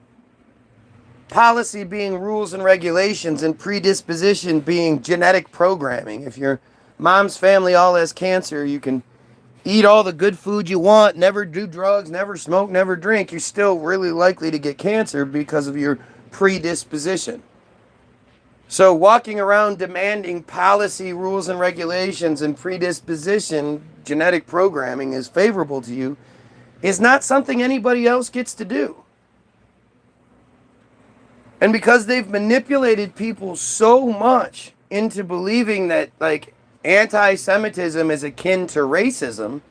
policy being rules and regulations and predisposition being genetic programming. If your mom's family all has cancer, you can eat all the good food you want, never do drugs, never smoke, never drink. You're still really likely to get cancer because of your predisposition. So walking around demanding policy, rules and regulations and predisposition, genetic programming is favorable to you is not something anybody else gets to do. And because they've manipulated people so much into believing that like anti-Semitism is akin to racism,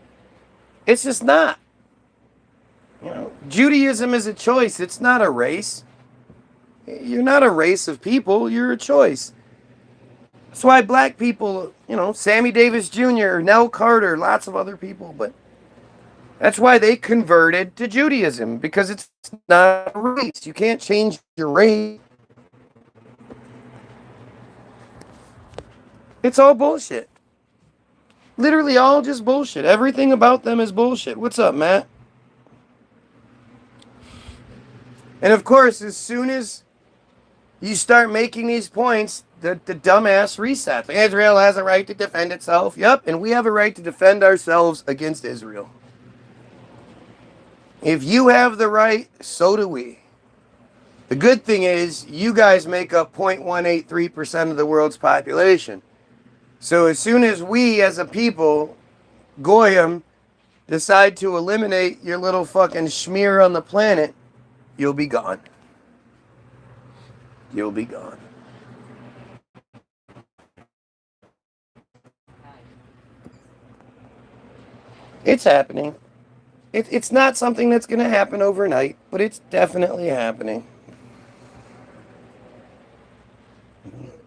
it's just not. You know, Judaism is a choice. It's not a race. You're not a race of people. You're a choice. That's why black people, you know, Sammy Davis Jr., Nell Carter, lots of other people, but that's why they converted to Judaism, because it's not a race. You can't change your race. It's all bullshit. Literally all just bullshit. Everything about them is bullshit. What's up, Matt? And of course, as soon as you start making these points, the dumbass resets. Israel has a right to defend itself. Yep, and we have a right to defend ourselves against Israel. If you have the right, so do we. The good thing is, you guys make up 0.183% of the world's population. So as soon as we, as a people, Goyim, decide to eliminate your little fucking smear on the planet, you'll be gone. You'll be gone. It's happening. It's not something that's going to happen overnight, but it's definitely happening.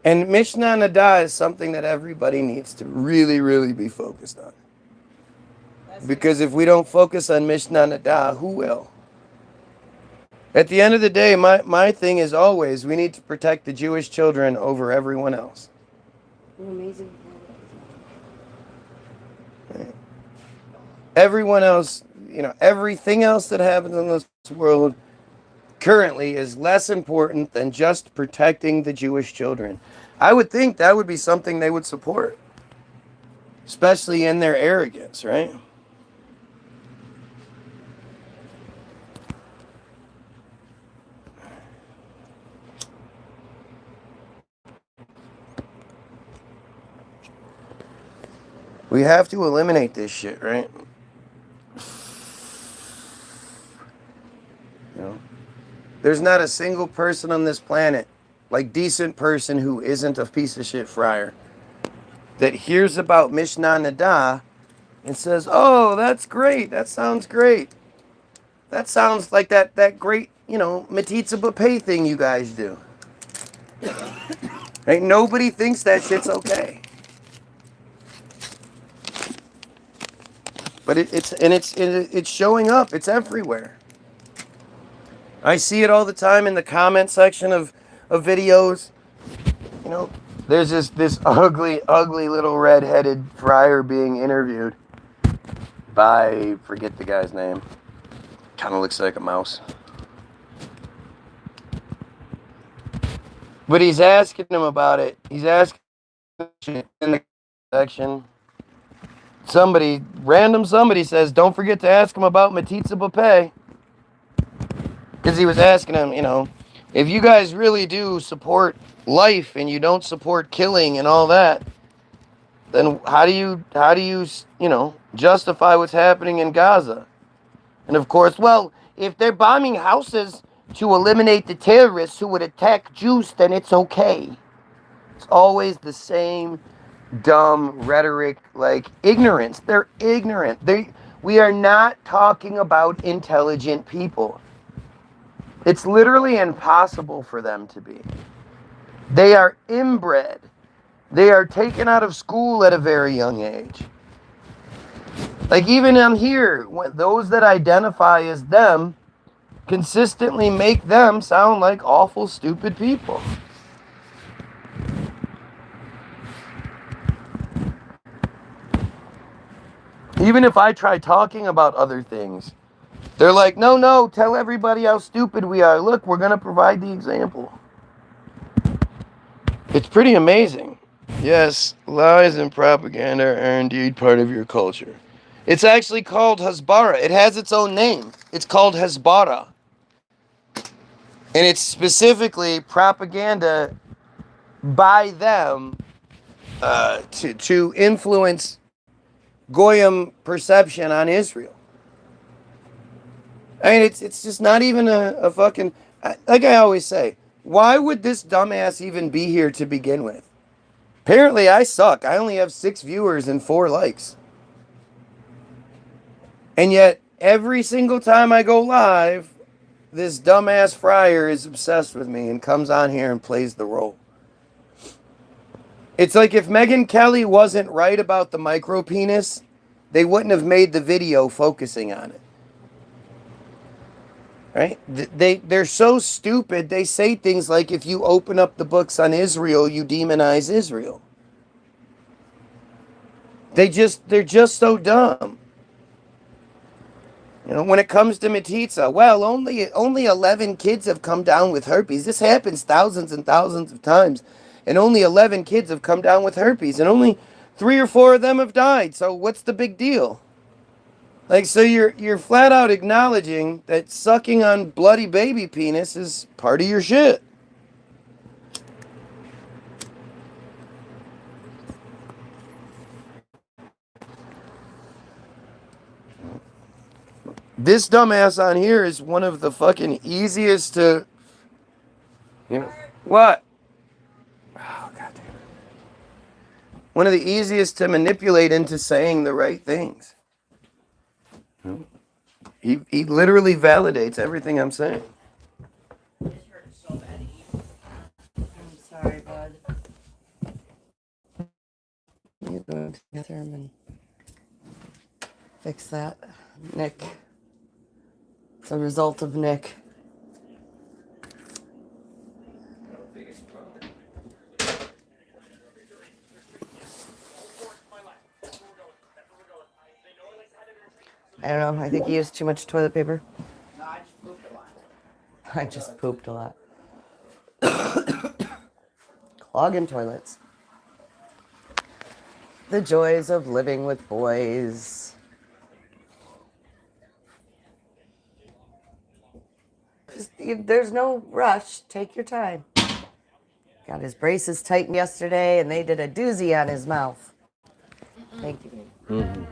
And Mishnah Nada is something that everybody needs to really, really be focused on. Because if we don't focus on Mishnah Nada, who will? At the end of the day, my thing is always, we need to protect the Jewish children over everyone else. Amazing. Everyone else, you know, everything else that happens in this world currently is less important than just protecting the Jewish children. I would think that would be something they would support, especially in their arrogance, right? We have to eliminate this shit, right? You know, there's not a single person on this planet, like decent person who isn't a piece of shit friar, that hears about Mishnah Nada and says, "Oh, that's great. That sounds great. That sounds like that great, you know, metzitzia pay thing you guys do." Right? Nobody thinks that shit's okay. But it's showing up. It's everywhere. I see it all the time in the comment section of videos. You know, there's this ugly little red-headed friar being interviewed by, forget the guy's name. Kind of looks like a mouse. But he's asking him about it. He's asking in the section. Somebody says, "Don't forget to ask him about metzitzia pay." Because he was asking him, you know, if you guys really do support life and you don't support killing and all that, then how do you, you know, justify what's happening in Gaza? And of course, well, if they're bombing houses to eliminate the terrorists who would attack Jews, then it's okay. It's always the same dumb rhetoric, like ignorance. They're ignorant. We are not talking about intelligent people. It's literally impossible for them to be. They are inbred. They are taken out of school at a very young age. Like even on here, those that identify as them consistently make them sound like awful, stupid people. Even if I try talking about other things, They're like, no, tell everybody how stupid we are. Look, we're going to provide the example. It's pretty amazing. Yes, lies and propaganda are indeed part of your culture. It's actually called Hasbara. It has its own name. It's called Hasbara. And it's specifically propaganda by them to influence Goyim perception on Israel. I mean, it's just not even a fucking... Like I always say, why would this dumbass even be here to begin with? Apparently, I suck. I only have 6 viewers and 4 likes. And yet, every single time I go live, this dumbass friar is obsessed with me and comes on here and plays the role. It's like if Megyn Kelly wasn't right about the micro penis, they wouldn't have made the video focusing on it. Right? They're so stupid, they say things like, if you open up the books on Israel, you demonize Israel. They're just so dumb. You know, when it comes to metzitzia, well, only 11 kids have come down with herpes. This happens thousands and thousands of times. And only 11 kids have come down with herpes. And only 3 or 4 of them have died. So what's the big deal? Like, so you're flat out acknowledging that sucking on bloody baby penis is part of your shit. This dumbass on here is one of the fucking easiest to... You know, what? Oh, God damn it. One of the easiest to manipulate into saying the right things. He literally validates everything I'm saying. I'm sorry, bud. You go to the bathroom and fix that, Nick. It's a result of Nick. I don't know. I think he used too much toilet paper. No, I just pooped a lot. I just pooped a lot. Clogging toilets. The joys of living with boys. There's no rush. Take your time. Got his braces tightened yesterday, and they did a doozy on his mouth. Thank you. Mm-hmm.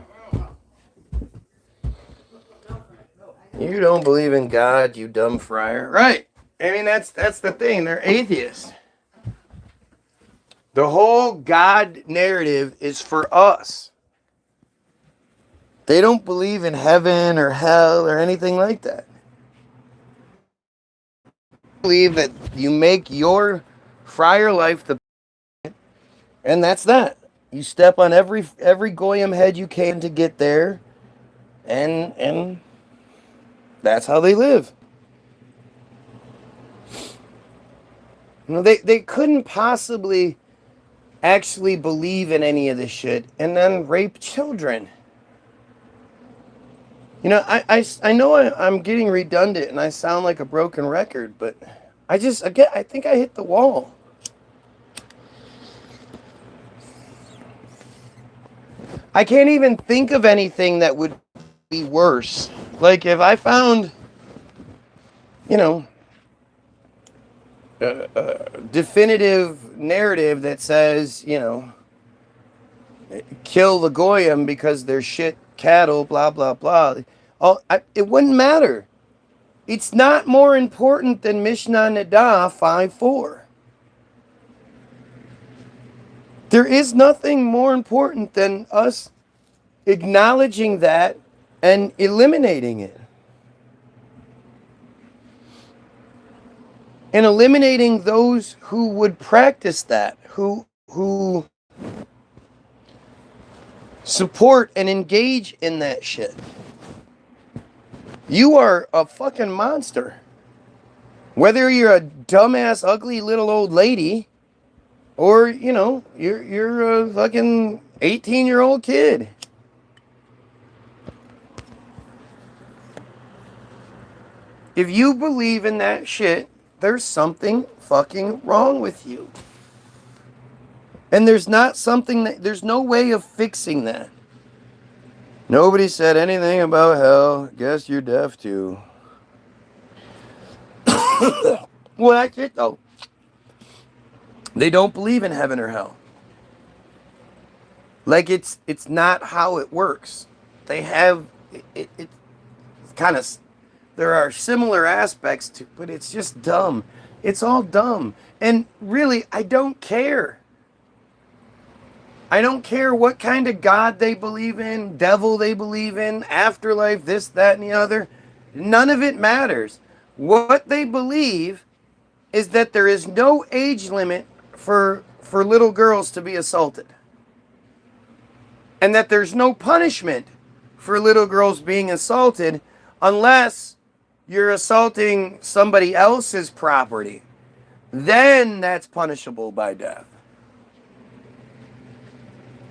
You don't believe in God, you dumb friar. Right. I mean, that's the thing. They're atheists. The whole God narrative is for us. They don't believe in heaven or hell or anything like that. They believe that you make your friar life the... And that's that. You step on every Goyim head you can to get there. And that's how they live. You know, they couldn't possibly actually believe in any of this shit and then rape children. You know, I know I'm getting redundant and I sound like a broken record, but I think I hit the wall. I can't even think of anything that would be worse. Like if I found, you know, a definitive narrative that says, you know, kill the Goyim because they're shit cattle, blah, blah, blah. It wouldn't matter. It's not more important than Mishnah Nida 5:4. There is nothing more important than us acknowledging that and eliminating it. And eliminating those who would practice that, who support and engage in that shit. You are a fucking monster. Whether you're a dumbass, ugly little old lady, or, you know, you're a fucking 18-year-old kid. If you believe in that shit, there's something fucking wrong with you. And there's no way of fixing that. Nobody said anything about hell. Guess you're deaf too. Well, that's it though. They don't believe in heaven or hell. Like it's not how it works. They have it's kind of, there are similar aspects to, but it's just dumb. It's all dumb. And really, I don't care. I don't care what kind of God they believe in, devil they believe in, afterlife, this, that, and the other. None of it matters. What they believe is that there is no age limit for little girls to be assaulted. And that there's no punishment for little girls being assaulted unless you're assaulting somebody else's property. Then that's punishable by death.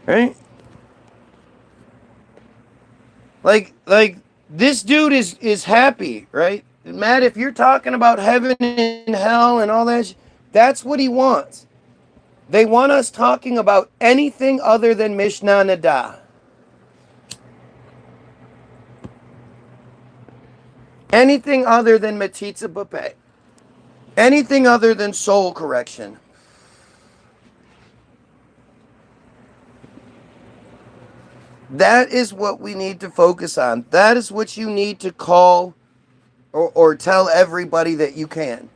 Right? Like this dude is happy, right? Matt, if you're talking about heaven and hell and all that, that's what he wants. They want us talking about anything other than Mishnah Nada. Anything other than metzitzia b'peh. Anything other than soul correction. That is what we need to focus on. That is what you need to call or tell everybody that you can.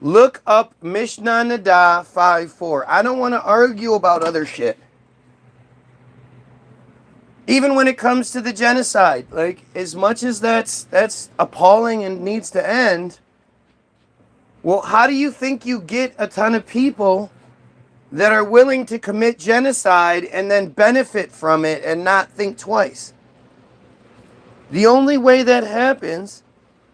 Look up Mishnah Nada 5:4. I don't want to argue about other shit. Even when it comes to the genocide, like as much as that's appalling and needs to end, well, how do you think you get a ton of people that are willing to commit genocide and then benefit from it and not think twice? The only way that happens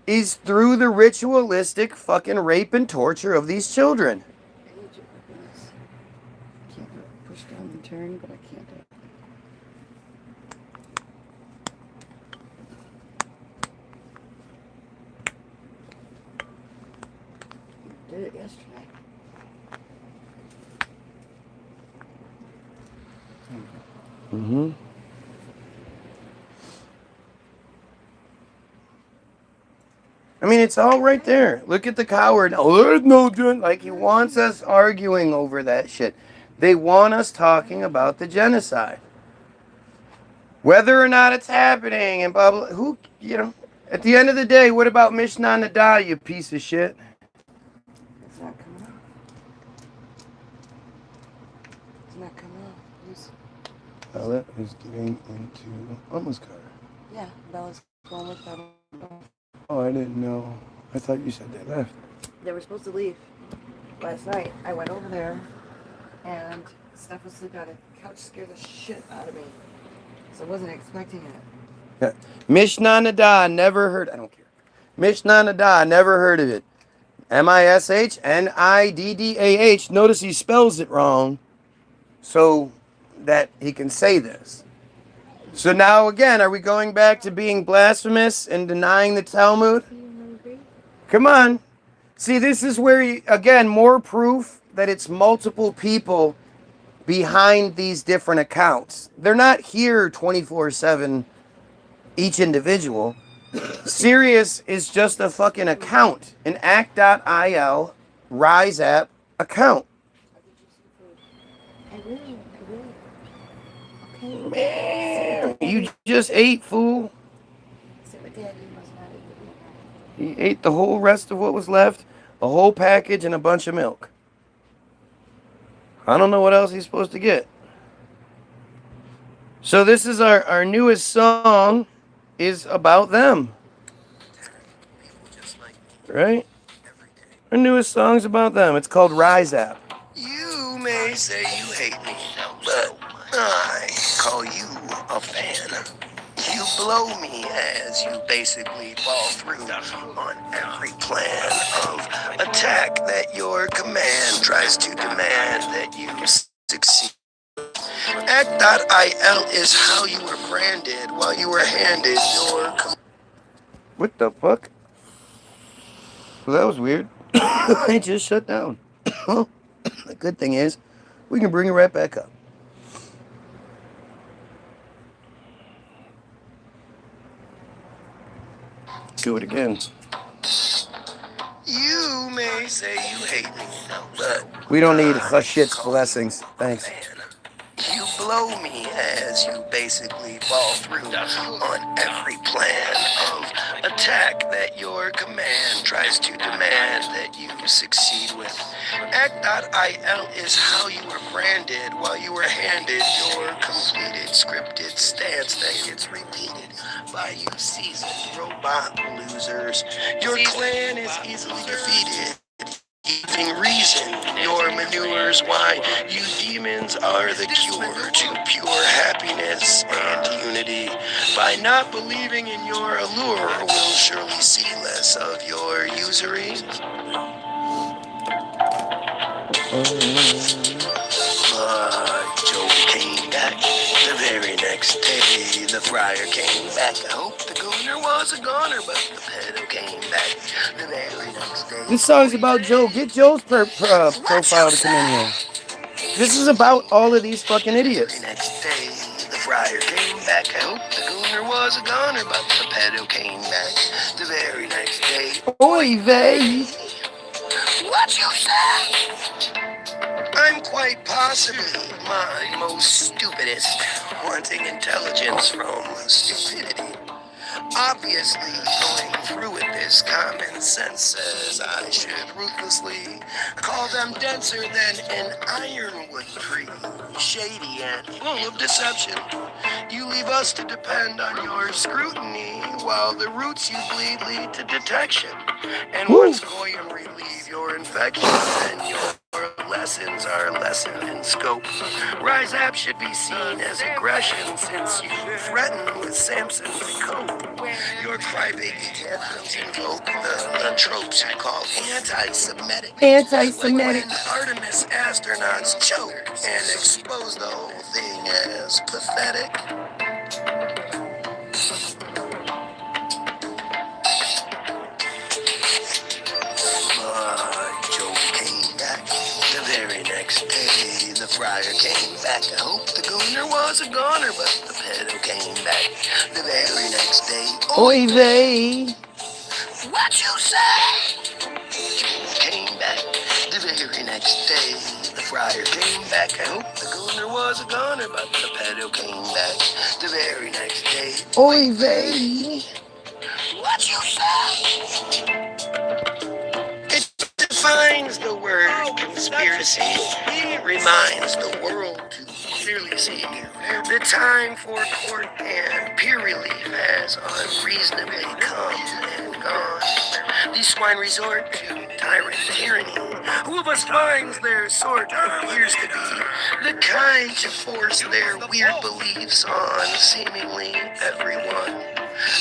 is through the ritualistic fucking rape and torture of these children. I need to open this. Can't push down and turn, but I can't do it. Did it yesterday. Mm-hmm. I mean, it's all right there. Look at the coward. Oh, there's no doing. Like, he wants us arguing over that shit. They want us talking about the genocide. Whether or not it's happening and blah, blah, who, at the end of the day, what about Mishnah Nada, you piece of shit? It's not coming up. It's not coming up. Bella is getting into Mama's car. Yeah, Bella's going with them. Oh, I didn't know. I thought you said they left. They were supposed to leave last night. I went over there, and Steph was sleeping on a couch, scared the shit out of me. So I wasn't expecting it. Yeah. Mishnah Nada, never heard. I don't care. Mishnah Nada, never heard of it. Mishnah. Notice he spells it wrong so that he can say this. So now again, are we going back to being blasphemous and denying the Talmud? Come on. See, this is where, again, more proof that it's multiple people behind these different accounts. They're not here 24/7, each individual. Sirius is just a fucking account, an act.il Rise app account. I will. Okay. Man, you just ate, fool. Sit with Daddy. You must not eat with me. He ate the whole rest of what was left, a whole package and a bunch of milk. I don't know what else he's supposed to get. So this is our newest song is about them. Right? Our newest song's about them. It's called Rise App. You may say you hate me, but I call you a fan. You blow me as you basically fall through on every plan of attack that your command tries to demand that you succeed. Act.il is how you were branded while you were handed your What the fuck? Well, that was weird. It just shut down. Well, the good thing is, we can bring it right back up. Do it again. You may say you hate me, but We don't need Hashit's blessings. Thanks. you blow me as you basically fall through on every plan of attack that your command tries to demand that you succeed with. Act.il is how you were branded while you were handed your completed scripted stance that gets repeated by you seasoned robot losers. Your clan is easily defeated. Using reason, your manures, why you demons are the cure to pure happiness and unity. By not believing in your allure, we'll surely see less of your usury. Joe came back the very next day. The friar came back. I hope the gooner was a goner, but the pedo came back the very next day. This song's about Joe. Get Joe's profile to come in here. This is about all of these fucking idiots. The next day, the friar came back. I hope the gooner was a goner, but the pedo came back the very next day. Oy vey. What you say? I'm quite possibly my most stupidest, wanting intelligence from stupidity. Obviously, going through with this common sense says I should ruthlessly call them denser than an ironwood tree, shady and full of deception. You leave us to depend on your scrutiny, while the roots you bleed lead to detection. And once Goyim relieve your infection, then your lessons are lessened in scope. Rise up should be seen as aggression, since you threaten with Samson's cope. Your crybaby tantrums invoke the tropes you call anti-Semitic. Anti-Semitic. Like when Artemis astronauts choke and expose the whole thing as pathetic. Joe came back the very next day. The friar came back. I hope the gooner was a goner, but the pedo came back the very next day. Oy vey. What you say? Joe came back the very next day. The friar came back. I hope the gooner was a goner, but the pedo came back the very next day. Oy vey. What you say? It defines the word conspiracy. It reminds the world to clearly see the time for court and peer relief has unreasonably come and gone. These swine resort to tyrant tyranny. Who of us finds their sort appears to be the kind to force their weird beliefs on seemingly everyone.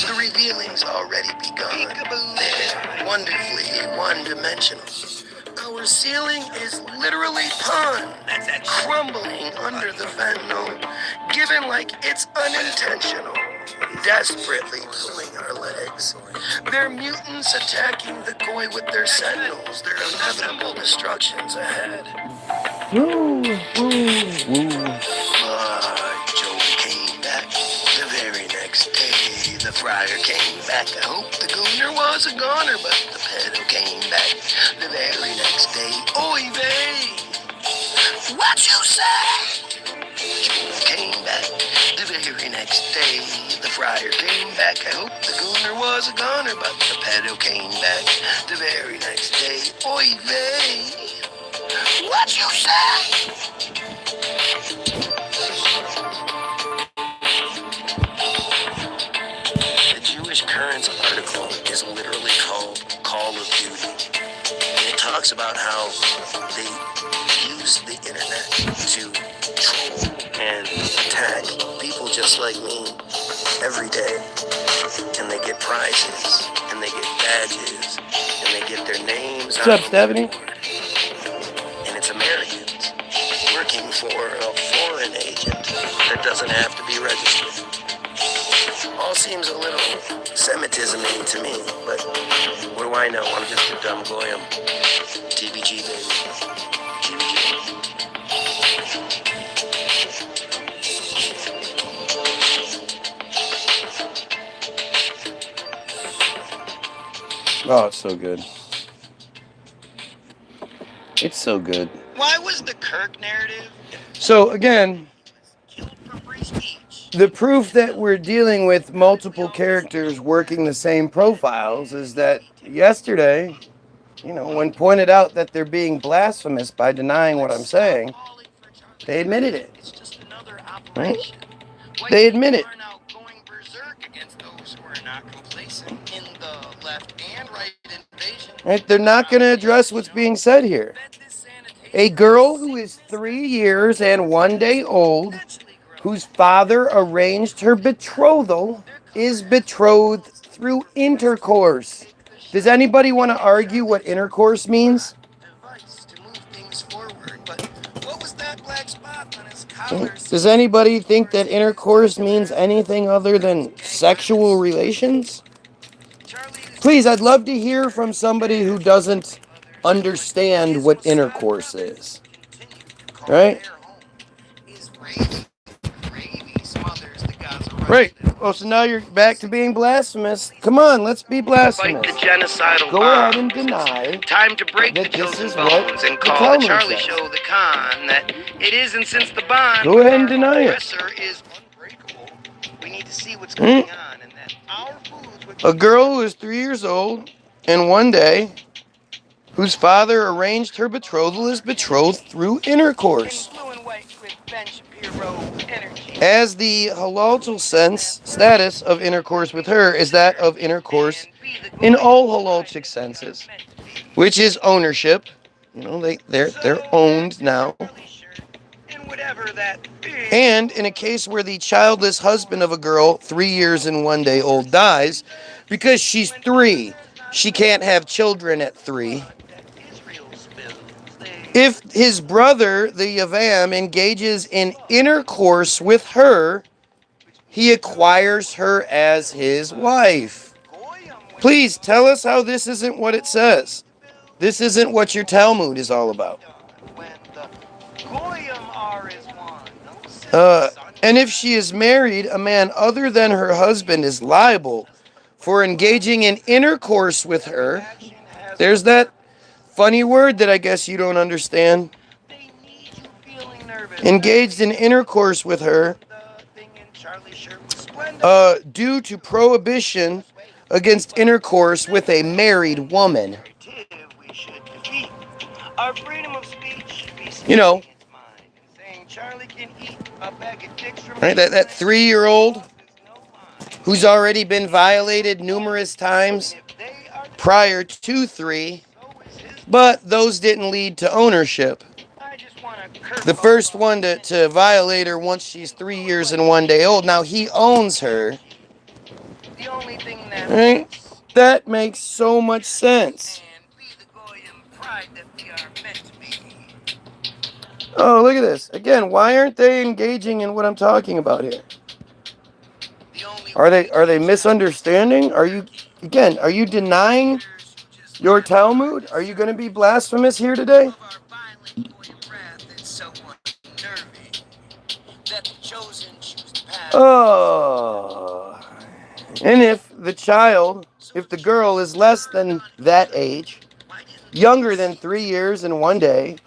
The revealing's already begun. They're wonderfully one-dimensional. Our ceiling is literally pun, crumbling under the fentanyl, given like it's unintentional, desperately pulling our legs. They're mutants attacking the Goy with their sentinels. Their inevitable destruction's ahead. Woo, woo, woo. Joe came back the very next day. The friar came back. I hope the gooner was a goner, but the pedo came back the very next day. Oy vey! What you say? Joe came back the very next day. The friar came back. I hope the gooner was a goner, but the pedo came back the very next day. Oy vey! What you say? The Jewish Currents article is literally called Call of Duty. And it talks about how they use the internet to troll and attack people just like me every day. And they get prizes, and they get badges, and they get their names. What's up, Stephanie? And it's Americans working for a foreign agent that doesn't have to be registered. All seems a little anti-Semitism mean to me? But what do I know? I'm just a dumb Goyim. TBG, baby. TBG. Oh, it's so good. It's so good. Why was the Kirk narrative So, again, killed for free speech? the proof that we're dealing with multiple characters working the same profiles is that yesterday, when pointed out that they're being blasphemous by denying what I'm saying, they admitted it. It's just another Right? operation. They admit it. Are now going berserk against those who are not complacent in the left and right invasion. Right? They're not going to address what's being said here. A girl who is 3 years and 1 day old, whose father arranged her betrothal, is betrothed through intercourse. Does anybody want to argue what intercourse means? Does anybody think that intercourse means anything other than sexual relations? Please, I'd love to hear from somebody who doesn't understand what intercourse is. Right? Right. Oh, so now you're back to being blasphemous. Come on, let's be blasphemous. Like the genocidal Go bomb. ahead and deny Time to break the that this chosen is what bones and the call the Talmud Charlie says. Show the con that it isn't, since the bond Go ahead and deny it. oppressor is unbreakable. We need to see what's going on, and that our foods which A girl who is 3 years old and 1 day, whose father arranged her betrothal, is betrothed through intercourse. blue and white with Ben Shapiro energy. As the halal status of intercourse with her is that of intercourse in all halal senses, which is ownership. They're owned now. And in a case where the childless husband of a girl 3 years and 1 day old dies, because she's 3, she can't have children at 3. If his brother, the Yavam, engages in intercourse with her, he acquires her as his wife. Please tell us how this isn't what it says. This isn't what your Talmud is all about. And if she is married, a man other than her husband is liable for engaging in intercourse with her. There's that funny word that I guess you don't understand. Engaged in intercourse with her due to prohibition against intercourse with a married woman. Our freedom of speech should be saying Charlie can eat a bag of dicks from right? That 3-year-old who's already been violated numerous times prior to 3, but those didn't lead to ownership. The first one to violate her once she's 3 years and 1 day old. Now he owns her. The only thing that right? That makes so much sense. Oh, look at this. Again, why aren't they engaging in what I'm talking about here? Are they misunderstanding? Are you denying your Talmud? Are you going to be blasphemous here today? Oh. And if the girl is less than that age, younger than 3 years and 1 day,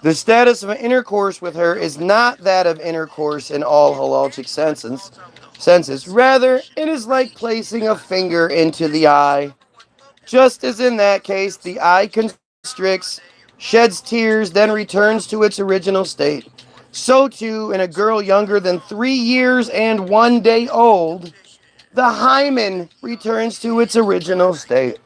the status of intercourse with her is not that of intercourse in all halachic senses. Rather, it is like placing a finger into the eye. Just as in that case, the eye constricts, sheds tears, then returns to its original state. So too, in a girl younger than 3 years and 1 day old, the hymen returns to its original state.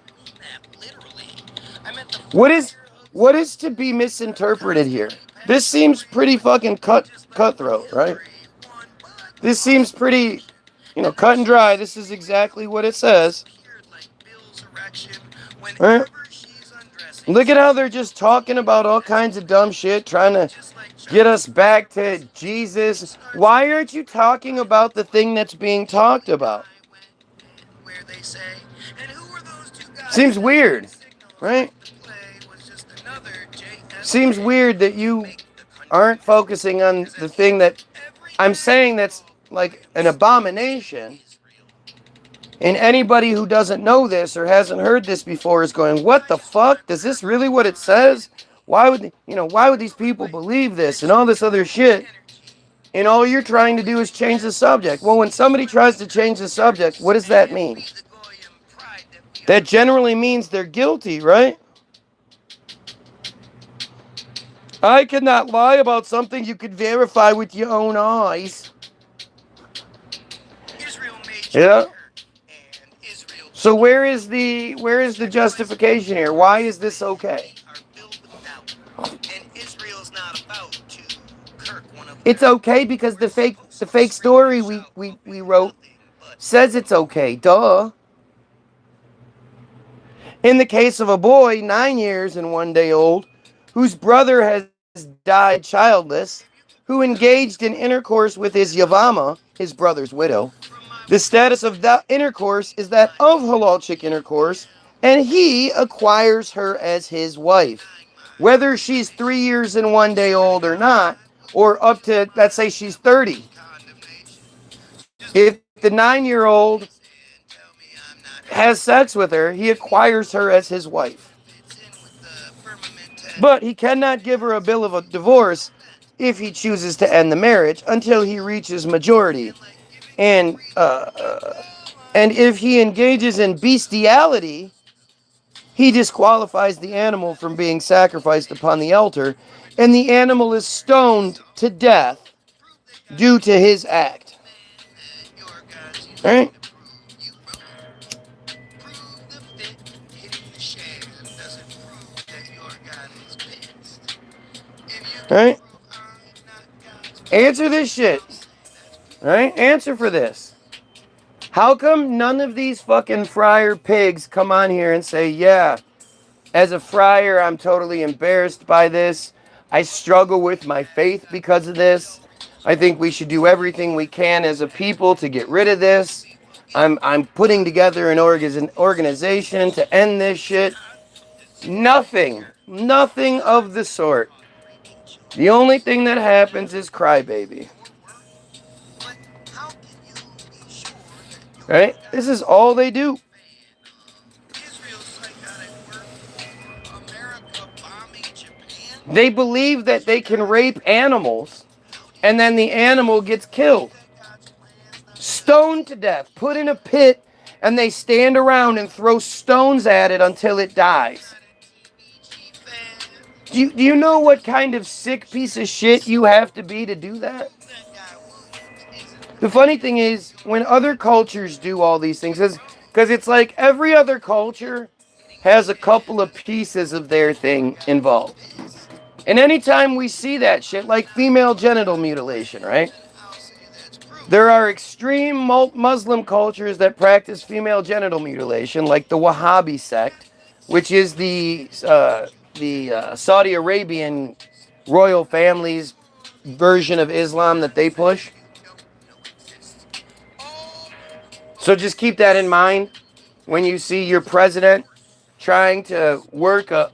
What is to be misinterpreted here? This seems pretty fucking cutthroat, right? This seems pretty, cut and dry. This is exactly what it says. Right? Look at how they're just talking about all kinds of dumb shit, trying to get us back to Jesus. Why aren't you talking about the thing that's being talked about? they say. And who were those two guys? Seems weird, right? Seems weird that you aren't focusing on the thing that I'm saying that's like an abomination. And anybody who doesn't know this or hasn't heard this before is going, what the fuck? Is this really what it says? Why would these people believe this and all this other shit? And all you're trying to do is change the subject. Well, when somebody tries to change the subject, what does that mean? That generally means they're guilty, right? I cannot lie about something you could verify with your own eyes. Yeah. So where is the justification here? Why is this okay? It's okay because the fake story we wrote says it's okay. Duh. In the case of a boy 9 years and 1 day old, whose brother has died childless, who engaged in intercourse with his Yavama, his brother's widow, the status of that intercourse is that of halachic intercourse, and he acquires her as his wife. Whether she's 3 years and 1 day old or not, or up to, let's say she's 30. If the 9-year-old has sex with her, he acquires her as his wife. But he cannot give her a bill of divorce if he chooses to end the marriage until he reaches majority. And if he engages in bestiality, he disqualifies the animal from being sacrificed upon the altar, and the animal is stoned to death due to his act. All right? All right? Answer this shit. All right? Answer for this. How come none of these fucking friar pigs come on here and say, yeah, as a friar, I'm totally embarrassed by this. I struggle with my faith because of this. I think we should do everything we can as a people to get rid of this. I'm putting together an organization to end this shit. Nothing of the sort. The only thing that happens is crybaby. Right? This is all they do. They believe that they can rape animals and then the animal gets killed. Stoned to death, put in a pit, and they stand around and throw stones at it until it dies. Do you know what kind of sick piece of shit you have to be to do that? The funny thing is, when other cultures do all these things, because it's like every other culture has a couple of pieces of their thing involved. And anytime we see that shit, like female genital mutilation, right? There are extreme Muslim cultures that practice female genital mutilation, like the Wahhabi sect, which is the Saudi Arabian royal family's version of Islam that they push. So just keep that in mind when you see your president trying to work a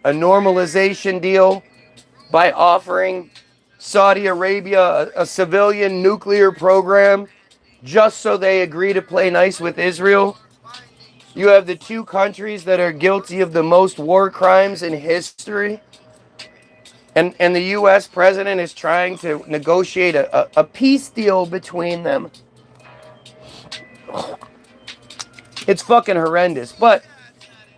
normalization deal by offering Saudi Arabia a civilian nuclear program just so they agree to play nice with Israel. You have the two countries that are guilty of the most war crimes in history. And the U.S. president is trying to negotiate a peace deal between them. It's fucking horrendous. But,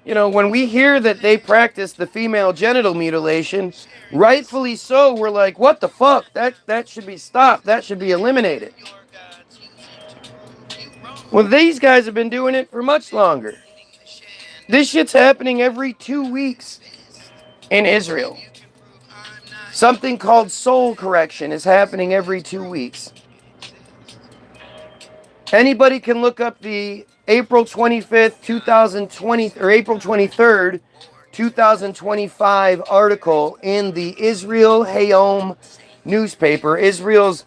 when we hear that they practice the female genital mutilation, rightfully so, we're like, what the fuck? That should be stopped. That should be eliminated. Well, these guys have been doing it for much longer. This shit's happening every 2 weeks in Israel. Something called soul correction is happening every 2 weeks. Anybody can look up the April 25th, 2020, or April 23rd, 2025 article in the Israel Hayom newspaper, Israel's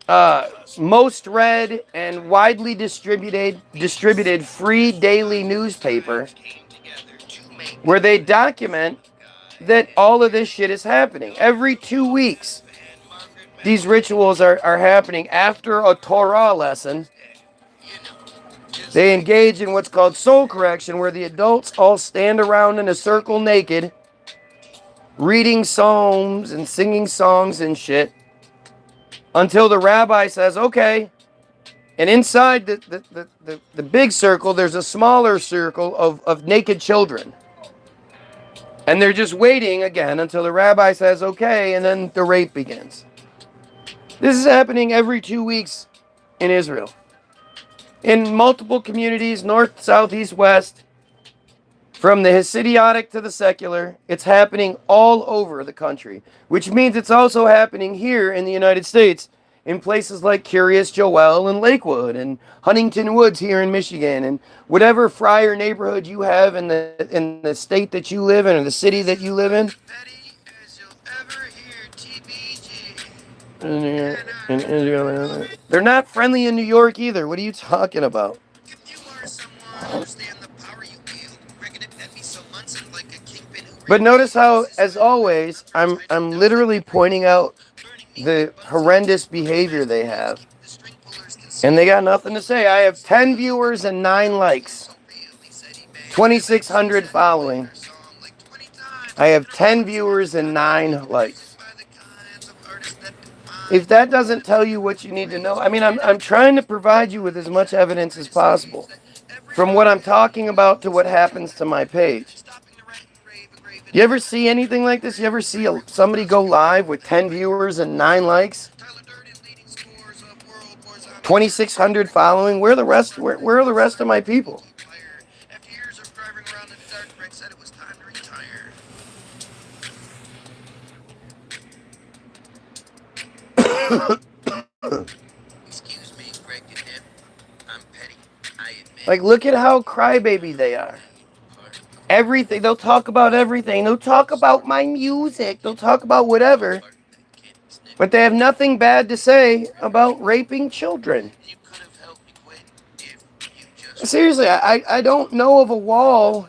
most read and widely distributed free daily newspaper where they document that all of this shit is happening. Every 2 weeks, these rituals are happening after a Torah lesson. They engage in what's called soul correction, where the adults all stand around in a circle naked, reading psalms and singing songs and shit, until the rabbi says, okay. And inside the big circle, there's a smaller circle of naked children. And they're just waiting again until the rabbi says, okay, and then the rape begins. This is happening every 2 weeks in Israel. In multiple communities, north, south, east, west, from the Hasidic to the secular, it's happening all over the country, which means it's also happening here in the United States, in places like Curious Joel and Lakewood and Huntington Woods here in Michigan, and whatever friar neighborhood you have in the state that you live in or the city that you live in. Petty as you'll ever hear, TBG. In Israel, they're not friendly in New York either. What are you talking about? If you are someone who understand the power you wield, reckon it that be so Munson like a kingpin who But notice how, as always, I'm literally pointing out the horrendous behavior they have. And they got nothing to say. I have 10 viewers and 9 likes. 2,600 following. I have 10 viewers and 9 likes. If that doesn't tell you what you need to know, I mean, I'm trying to provide you with as much evidence as possible. From what I'm talking about to what happens to my page. You ever see anything like this? You ever see somebody go live with 10 viewers and 9 likes? 2,600 following? Where are the rest? Where are the rest of my people? Excuse me, Greg and him. I'm petty. I admit. Like, look at how crybaby they are. Everything. They'll talk about everything. They'll talk about my music. They'll talk about whatever. But they have nothing bad to say about raping children. You could have helped me quit if you just Seriously, I don't know of a wall.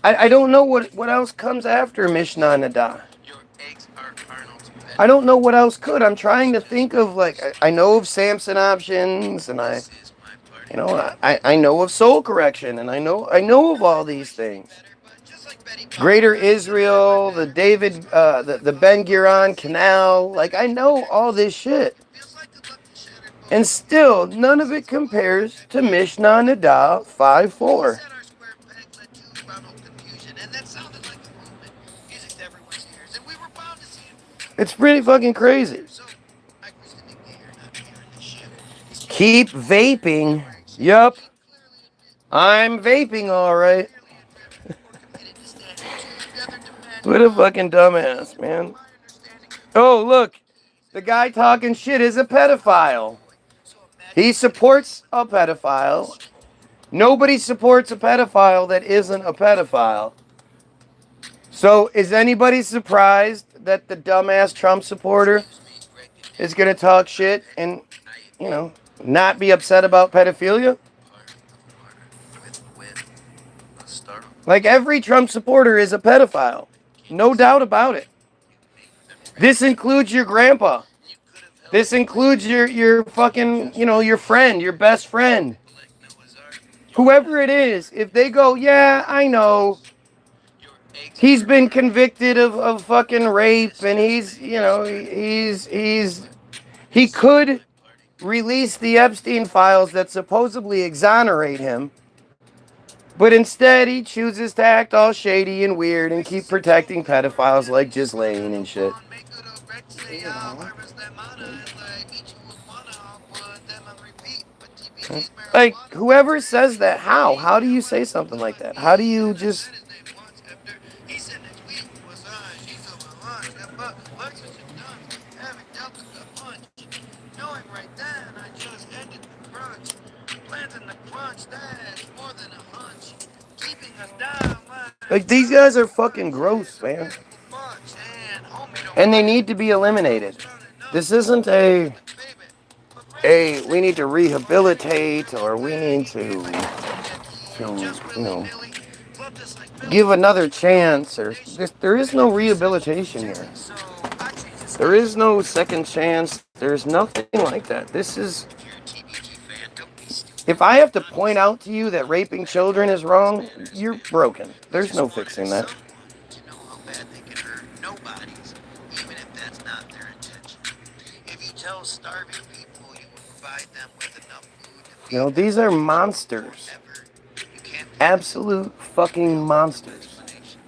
I don't know what else comes after Mishnah Nadah. your eggs are Arnold's pet. I don't know what else could. I'm trying to think of, like, I know of Samson options, and This is my party. you know, I know of soul correction, and I know of all these things. But just like Betty Boop, Greater Israel, the David, the Ben Gurion Canal, like, I know all this shit. feels like the luck to shatter bones. And still, none of it compares to Mishnah Nadah 5:4. Said our square peg led to bound confusion, and that sounded like a movement. Music to everyone's ears, and we were bound to see it. It's pretty fucking crazy. So, I was to be clear, not hearing this shit. Keep vaping. Yup, I'm vaping all right. What a fucking dumbass, man. Oh, look. The guy talking shit is a pedophile. He supports a pedophile. Nobody supports a pedophile that isn't a pedophile. So, is anybody surprised that the dumbass Trump supporter is going to talk shit and, you know, not be upset about pedophilia? Like, every Trump supporter is a pedophile. No doubt about it. This includes your grandpa. This includes your fucking, you know, your friend, your best friend. Whoever it is, if they go, yeah, I know, he's been convicted of fucking rape, and he's, you know, he could release the Epstein files that supposedly exonerate him, but instead he chooses to act all shady and weird and keep protecting pedophiles like Ghislaine and shit. Like, whoever says that, how? How do you say something like that? How do you just... Like, these guys are fucking gross, man. And they need to be eliminated. This isn't a hey, we need to rehabilitate, or we need to give another chance, or there is no rehabilitation here. There is no second chance. There's nothing like that. This is, if I have to point out to you that raping children is wrong, you're broken. There's no fixing that. To know how bad they can hurt nobody's, even if that's not their intention. If you tell starving people you will provide them with enough food to feed You know, them these are monsters. forever, you can't Absolute fucking monsters. explanation.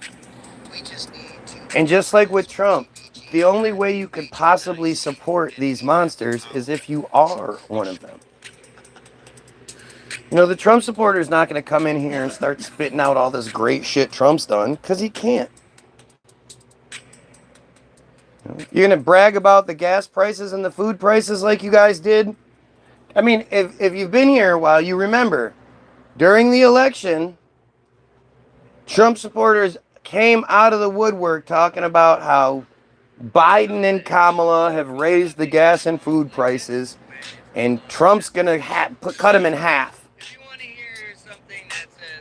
We just need to. And just like with Trump, the only way you could possibly support these monsters is if you are one of them. You know, the Trump supporter is not going to come in here and start spitting out all this great shit Trump's done, because he can't. You're going to brag about the gas prices and the food prices like you guys did? I mean, if you've been here a while, you remember, during the election, Trump supporters came out of the woodwork talking about how Biden and Kamala have raised the gas and food prices, and Trump's going to cut them in half.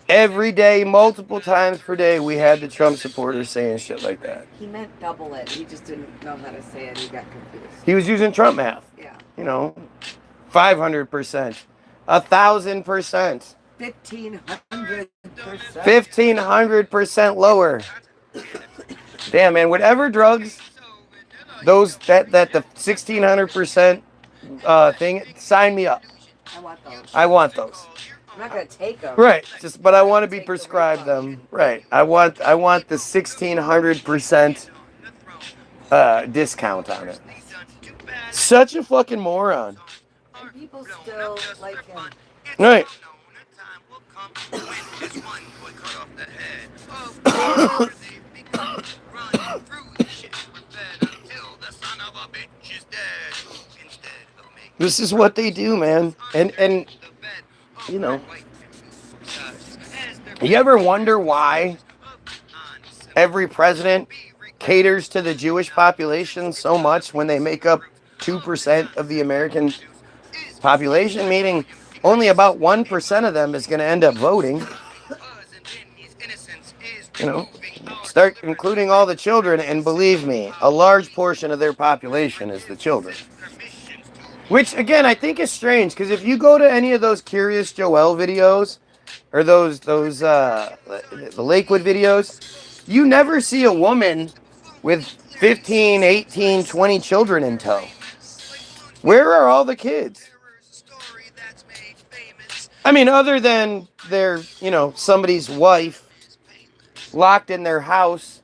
Every day, multiple times per day, we had the Trump supporters saying shit like that. He meant double it. He just didn't know how to say it. He got confused. He was using Trump math. Yeah. You know, 500%, 1,000%, 1,500%. 1,500% lower. Damn, man, whatever drugs, those that the 1,600% thing, sign me up. I want those. I want those. I'm not gonna take them. Right, but I want to be prescribed them. Right, I want the 1,600% discount on it. Such a fucking moron. And people still like him. Right. This is what they do, man. And you know, you ever wonder why every president caters to the Jewish population so much when they make up 2% of the American population, meaning only about 1% of them is going to end up voting? You know, start including all the children, and believe me, a large portion of their population is the children. Which, again, I think is strange, because if you go to any of those Curious Joel videos, or those the Lakewood videos, you never see a woman with 15, 18, 20 children in tow. Where are all the kids? I mean, other than they're, you know, somebody's wife locked in their house,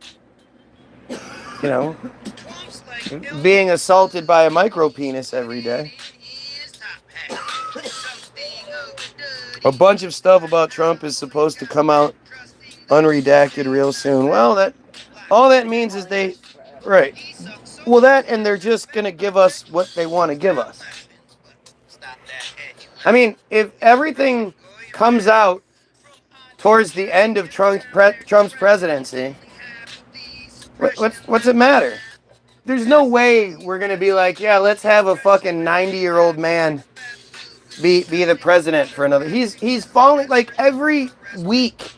you know, being assaulted by a micro penis every day. A bunch of stuff about Trump is supposed to come out unredacted real soon. Well, all that means is they, right. Well, that, and they're just going to give us what they want to give us. I mean, if everything comes out towards the end of Trump's presidency, what's it matter? There's no way we're going to be like, yeah, let's have a fucking 90-year-old man be the president for another. He's falling, like, every week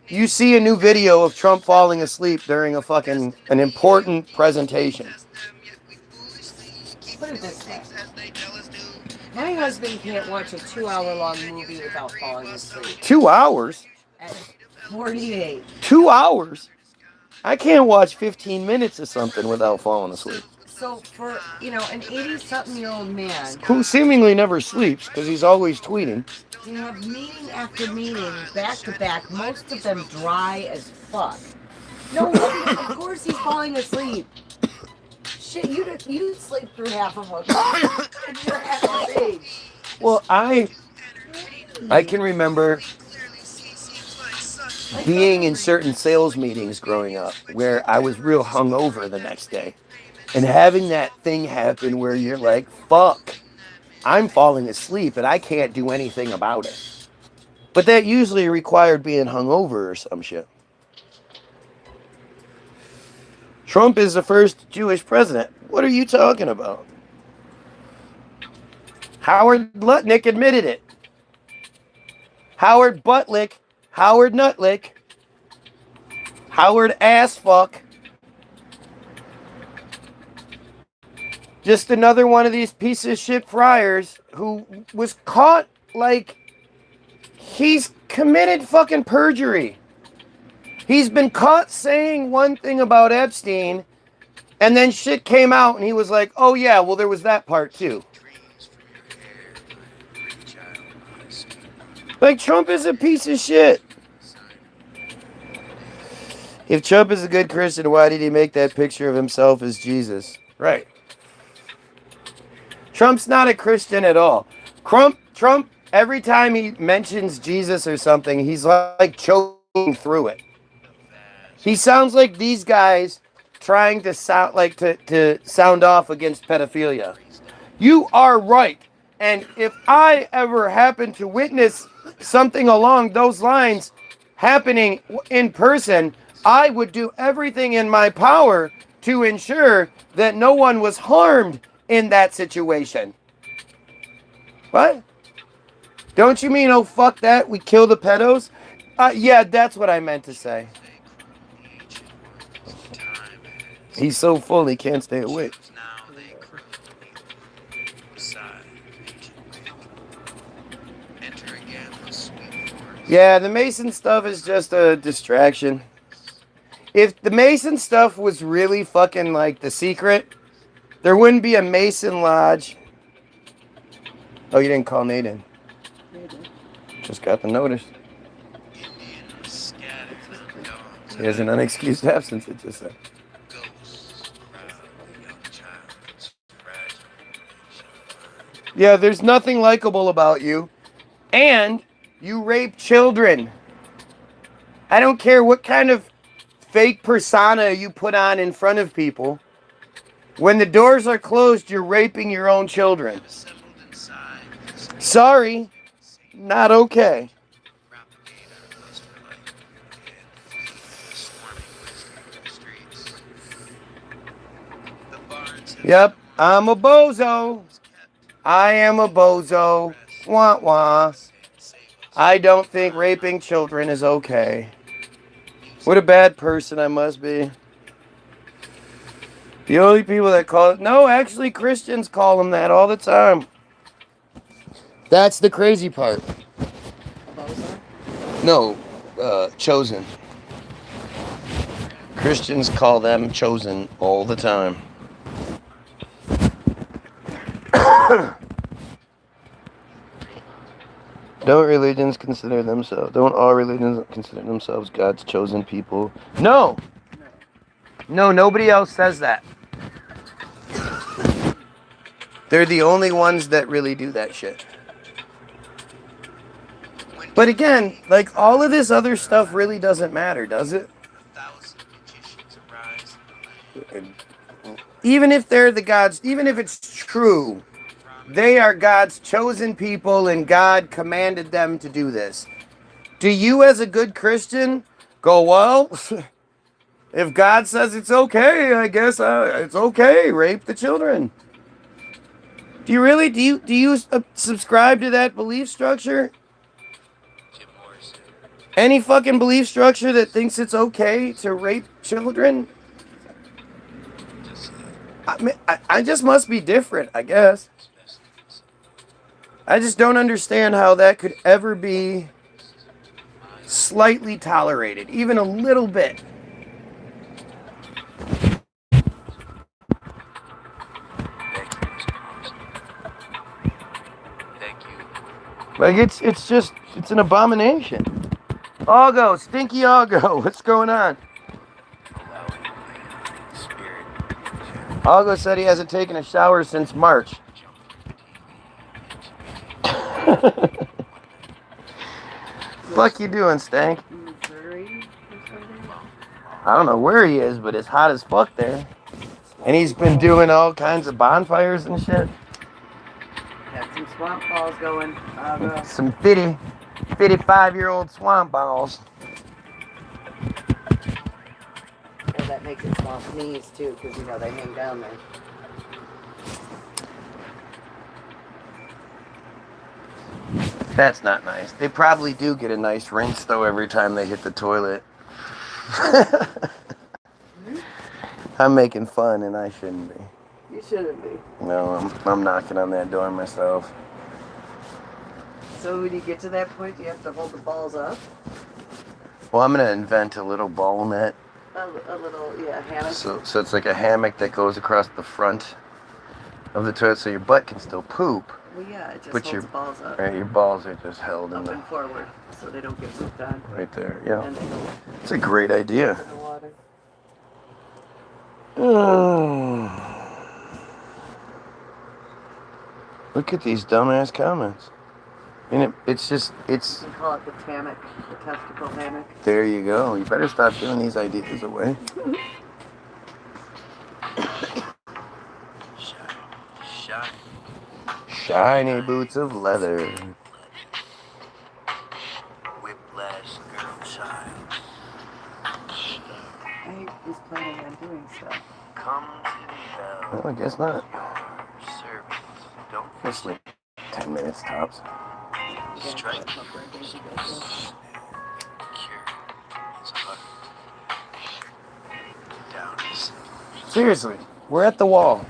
you see a new video of Trump falling asleep during an important presentation. Put it this way. My husband can't watch a 2-hour-long movie without falling asleep. 2 hours? At 48. 2 hours? I can't watch 15 minutes of something without falling asleep. So for, you know, an 80-something-year-old man who seemingly never sleeps because he's always tweeting, to have meeting after meeting, back to back, most of them dry as fuck. No, of course he's falling asleep. Shit, you'd sleep through half of them. You're half his age. Well, I can remember being in certain sales meetings growing up where I was real hungover the next day, and having that thing happen where you're like, fuck, I'm falling asleep and I can't do anything about it. But that usually required being hungover or some shit. Trump is the first Jewish president. What are you talking about? Howard Lutnick admitted it. Howard Buttlick, Howard Nutlick, Howard Assfuck. Just another one of these piece of shit friars who was caught like he's committed fucking perjury. He's been caught saying one thing about Epstein, and then shit came out and he was like, oh yeah, well there was that part too. Like, Trump is a piece of shit. If Trump is a good Christian, why did he make that picture of himself as Jesus? Right. Trump's not a Christian at all. Trump, every time he mentions Jesus or something, he's like choking through it. He sounds like these guys trying to sound like to sound off against pedophilia. You are right. And if I ever happen to witness something along those lines happening in person, I would do everything in my power to ensure that no one was harmed in that situation. What? Don't you mean, oh, fuck that, we kill the pedos? Yeah, that's what I meant to say. He's so full he can't stay awake. Yeah, the Mason stuff is just a distraction. If the Mason stuff was really fucking like The Secret, there wouldn't be a Mason Lodge. Oh, you didn't call Nate in. Just got the notice. He has an unexcused absence, it just said. Yeah, there's nothing likable about you. And you rape children. I don't care what kind of fake persona you put on in front of people. When the doors are closed, you're raping your own children. Sorry, not okay. Yep, I'm a bozo. I am a bozo. Wah wah. I don't think raping children is okay. What a bad person I must be. The only people that call it... No, actually, Christians call them that all the time. That's the crazy part. No, chosen. Christians call them chosen all the time. Don't all religions consider themselves God's chosen people? No! No, nobody else says that. They're the only ones that really do that shit. But again, like, all of this other stuff really doesn't matter, does it? Even if they're the gods, even if it's true, they are God's chosen people and God commanded them to do this. Do you, as a good Christian, go, well, if God says it's okay, I guess it's okay, rape the children? Do you really, do you subscribe to that belief structure? Any fucking belief structure that thinks it's okay to rape children? I just must be different, I guess. I just don't understand how that could ever be slightly tolerated, even a little bit. Like, it's just, it's an abomination. Augo, Stinky Augo, what's going on? Augo said he hasn't taken a shower since March. Fuck you doing, Stank? I don't know where he is, but it's hot as fuck there. And he's been doing all kinds of bonfires and shit. Got some swamp balls going. Some 55-year-old swamp balls. Yeah, that makes it swamp knees too, because you know they hang down there. That's not nice. They probably do get a nice rinse, though, every time they hit the toilet. I'm making fun, and I shouldn't be. You shouldn't be. No, I'm knocking on that door myself. So when you get to that point, do you have to hold the balls up? Well, I'm going to invent a little ball net. A little, yeah, hammock. So it's like a hammock that goes across the front of the toilet, so your butt can still poop. Well, yeah, it just But holds your the balls up. Right, your balls are just held in Up the and forward, so they don't get moved on. right there. Yeah, And they don't it's a great idea. get in the water. Look at these dumbass comments. And it's We call it the hammock, the testicle hammock. there you go. You better stop giving these ideas away. Shiny boots of leather. Whiplash, girl child. He's planning on doing stuff. Come to the Well, I guess not. your servant. Don't It's like 10 minutes tops. strike cure his heart. Down his Seriously, we're at the wall.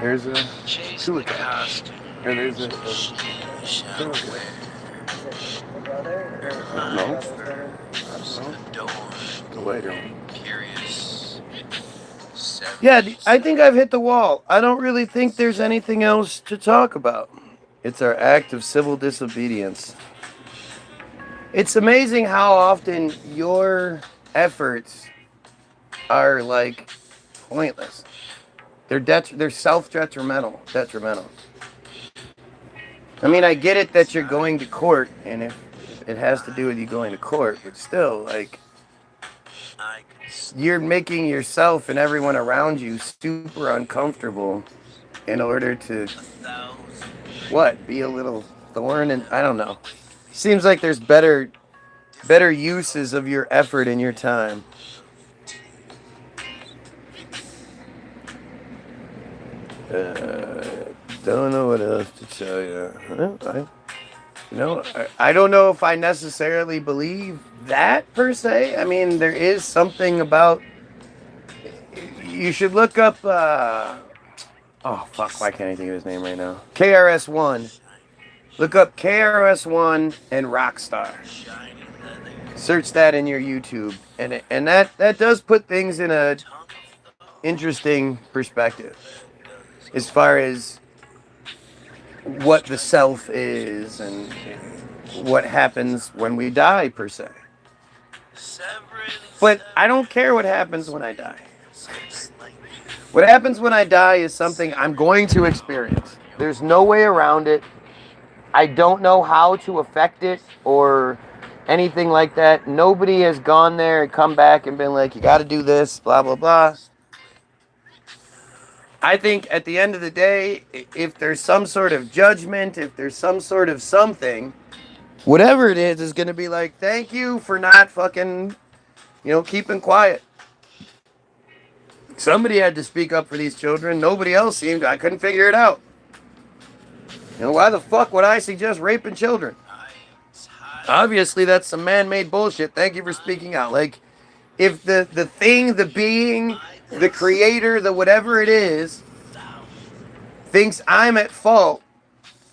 There's a chase two the attack. costume. Or there's a Shall two wear. Is it the brother? Or No. First adorned, the later. curious. Yeah, I think I've hit the wall. I don't really think there's anything else to talk about. It's our act of civil disobedience. It's amazing how often your efforts are like pointless. They're self-detrimental. Detrimental. I mean, I get it that you're going to court, and if it has to do with you going to court, but still, like, you're making yourself and everyone around you super uncomfortable in order to, what, be a little thorn? And I don't know. Seems like there's better uses of your effort and your time. Don't know what else to tell you. Well, I don't know if I necessarily believe that per se. I mean, there is something about. You should look up. Oh fuck! Why can't I think of his name right now? KRS-One. Look up KRS-One and Rockstar. Search that in your YouTube, and that does put things in a interesting perspective. As far as what the self is and what happens when we die, per se. But I don't care what happens when I die. What happens when I die is something I'm going to experience. There's no way around it. I don't know how to affect it or anything like that. Nobody has gone there and come back and been like, you got to do this, blah, blah, blah. I think at the end of the day, if there's some sort of judgment, if there's some sort of something, whatever it is going to be like, thank you for not fucking, keeping quiet. Somebody had to speak up for these children. Nobody else seemed. I couldn't figure it out. Why the fuck would I suggest raping children? Obviously, that's some man-made bullshit. Thank you for speaking out. Like, if the thing, the being, the creator, the whatever it is, thinks I'm at fault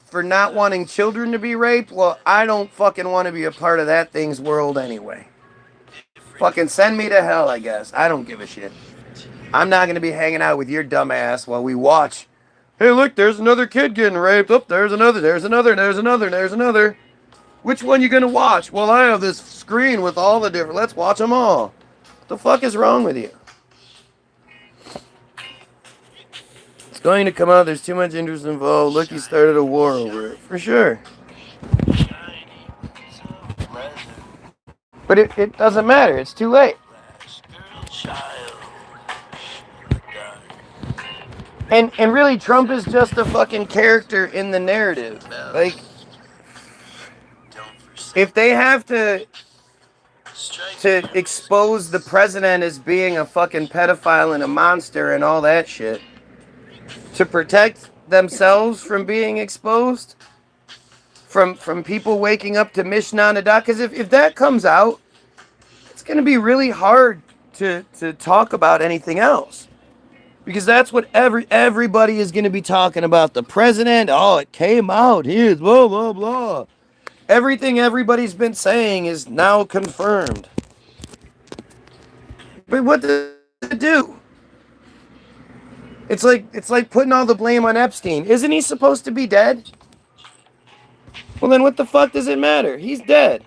for not wanting children to be raped, well, I don't fucking want to be a part of that thing's world anyway. Fucking send me to hell, I guess. I don't give a shit. I'm not going to be hanging out with your dumb ass while we watch. Hey, look, there's another kid getting raped. Oh, there's another. Which one you going to watch? Well, I have this screen with all the different... Let's watch them all. What the fuck is wrong with you? It's going to come out. There's too much interest involved. Look, he started a war over it. For sure. But it doesn't matter. It's too late. And really, Trump is just a fucking character in the narrative. Like, if they have to expose the president as being a fucking pedophile and a monster and all that shit to protect themselves from being exposed, from people waking up to Mishnah Nadah. Because if that comes out, it's going to be really hard to talk about anything else. Because that's what everybody is going to be talking about. The president, oh, it came out. Here's blah, blah, blah. Everything everybody's been saying is now confirmed. But what does it do? It's like putting all the blame on Epstein. Isn't he supposed to be dead? Well, then what the fuck does it matter? He's dead.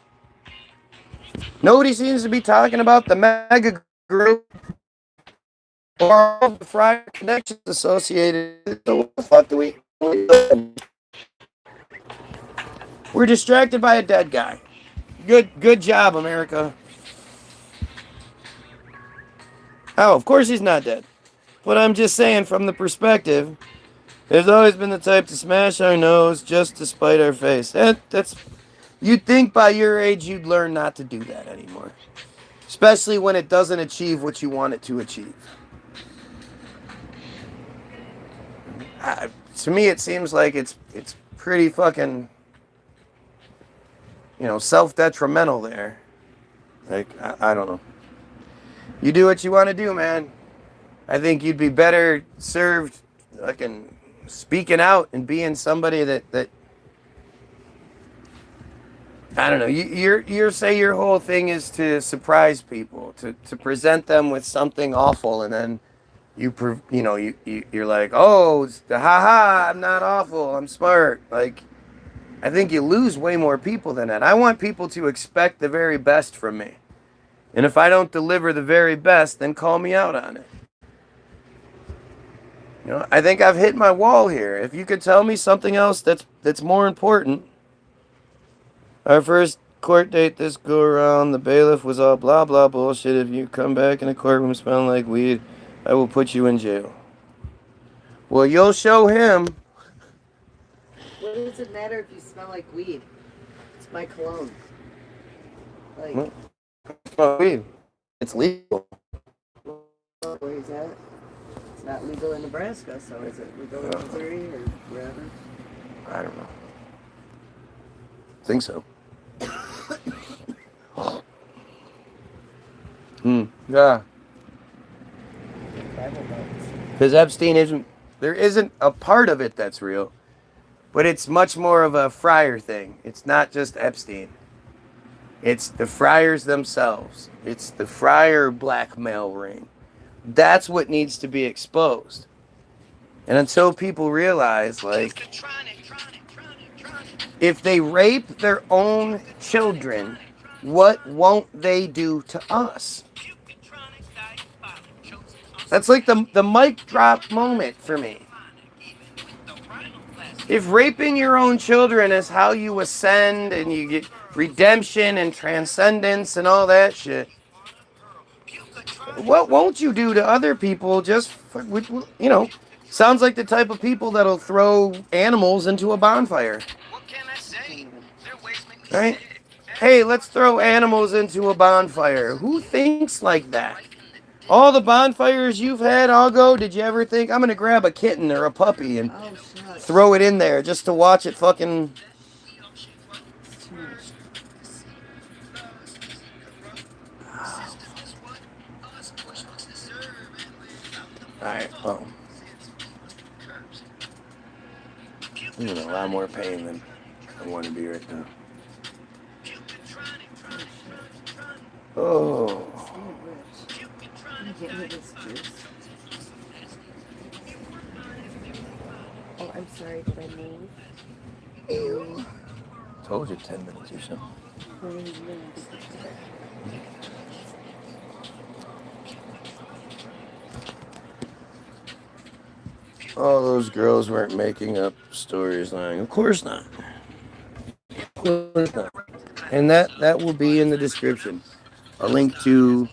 Nobody seems to be talking about the mega group or all the friar connections associated. So what the fuck do we do? We're distracted by a dead guy. Good job, America. Oh, of course he's not dead. But I'm just saying, from the perspective, there's always been the type to smash our nose just to spite our face. That's you'd think by your age you'd learn not to do that anymore. Especially when it doesn't achieve what you want it to achieve. To me, it seems like it's pretty fucking, self-detrimental there. Like, I don't know. You do what you want to do, man. I think you'd be better served fucking speaking out and being somebody that I don't know. You say your whole thing is to surprise people, to present them with something awful, and then you're like, oh, haha, I'm not awful, I'm smart. Like, I think you lose way more people than that. I want people to expect the very best from me, and if I don't deliver the very best, then call me out on it. I think I've hit my wall here. If you could tell me something else that's more important. Our first court date this go around, the bailiff was all blah blah bullshit. If you come back in the courtroom smelling like weed, I will put you in jail. Well, you'll show him. What does it matter if you smell like weed? It's my cologne. Like, Well, smell weed. It's legal. where is that? It's not legal in Nebraska, so is it legal in Missouri or wherever? I don't know. Think so. Yeah. Because Epstein there isn't a part of it that's real, but it's much more of a friar thing. It's not just Epstein. It's the friars themselves. It's the friar blackmail ring. That's what needs to be exposed. And until people realize, like, if they rape their own children, what won't they do to us? That's like the mic drop moment for me. If raping your own children is how you ascend and you get redemption and transcendence and all that shit, what won't you do to other people just for, sounds like the type of people that'll throw animals into a bonfire. What can I say? Their ways make me Right? sick. Hey, let's throw animals into a bonfire. Who thinks like that? All the bonfires you've had, I'll go. Did you ever think I'm going to grab a kitten or a puppy and throw it in there just to watch it fucking... Alright, well. I'm in a lot more pain than I want to be right now. Oh. Oh, I'm sorry, did I move? Told you 10 minutes or so. All those girls weren't making up stories lying. Of course not. Of course not. And that will be in the description. A link to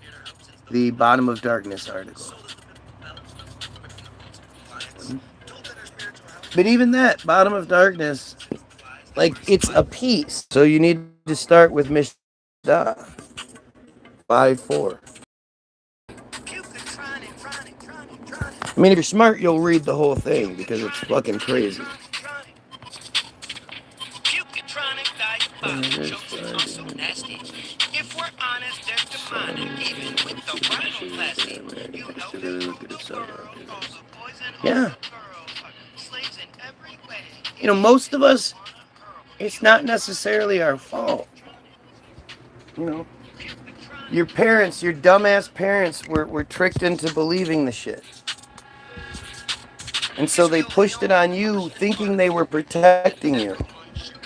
the Bottom of Darkness article. But even that, Bottom of Darkness, like, it's a piece. So you need to start with Mishnah 5:4. I mean, if you're smart, you'll read the whole thing because it's fucking crazy. Junkies are so nasty. If we're honest, they're demonic, even with the rhinoplasty. You know they rule the world, all the boys and all Yeah. the girls are slaves in every way. You know, most of us, it's not necessarily our fault. You know, your parents, your dumbass parents were tricked into believing the shit. And so they pushed it on you thinking they were protecting you.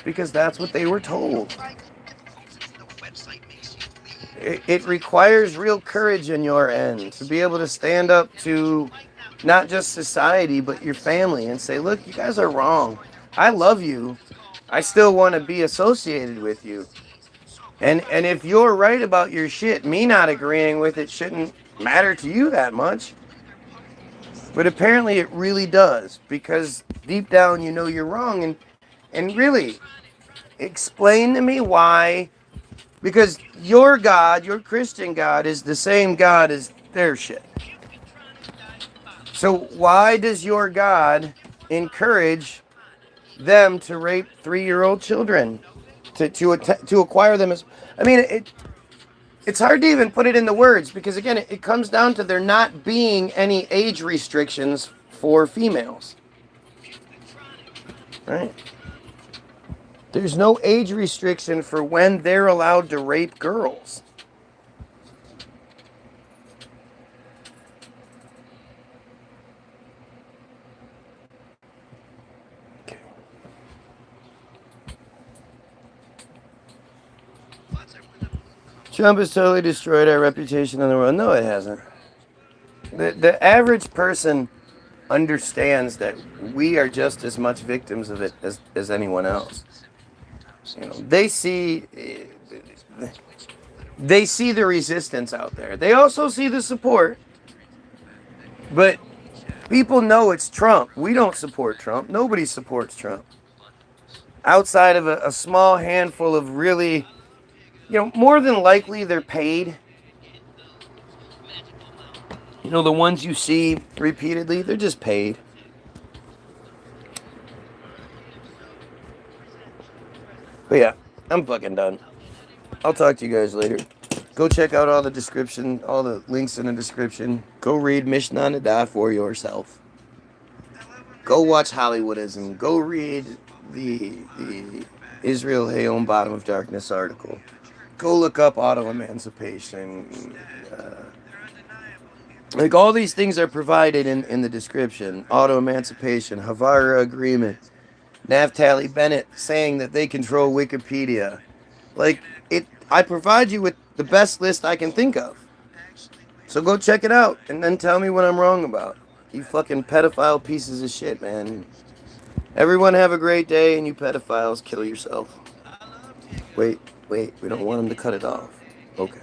Because that's what they were told. It requires real courage on your end to be able to stand up to not just society, but your family and say, look, you guys are wrong. I love you. I still want to be associated with you. And if you're right about your shit, me not agreeing with it shouldn't matter to you that much. But apparently it really does, because deep down you know you're wrong. And really, explain to me why. Because your God, your Christian God, is the same God as their shit. So why does your God encourage them to rape 3-year-old children? To acquire them as... I mean, it's hard to even put it into words, because again, it comes down to there not being any age restrictions for females. Right? There's no age restriction for when they're allowed to rape girls. Okay. Trump has totally destroyed our reputation in the world. No, it hasn't. The average person understands that we are just as much victims of it as anyone else. You know, they see the resistance out there. They also see the support. But people know it's Trump. We don't support Trump. Nobody supports Trump. Outside of a small handful of really, you know, more than likely they're paid. You know, the ones you see repeatedly, they're just paid. But yeah, I'm fucking done. I'll talk to you guys later. Go check out all the links in the description. Go read Mishnah Nadah for yourself. Go watch Hollywoodism. Go read the Israel Hayom Bottom of Darkness article. Go look up auto emancipation. Like all these things are provided in the description. Auto emancipation, Havara agreement, Naftali Bennett saying that they control Wikipedia. Like I provide you with the best list I can think of. So go check it out and then tell me what I'm wrong about. You fucking pedophile pieces of shit, man. Everyone have a great day, and you pedophiles kill yourself. Wait, we don't want them to cut it off. Okay.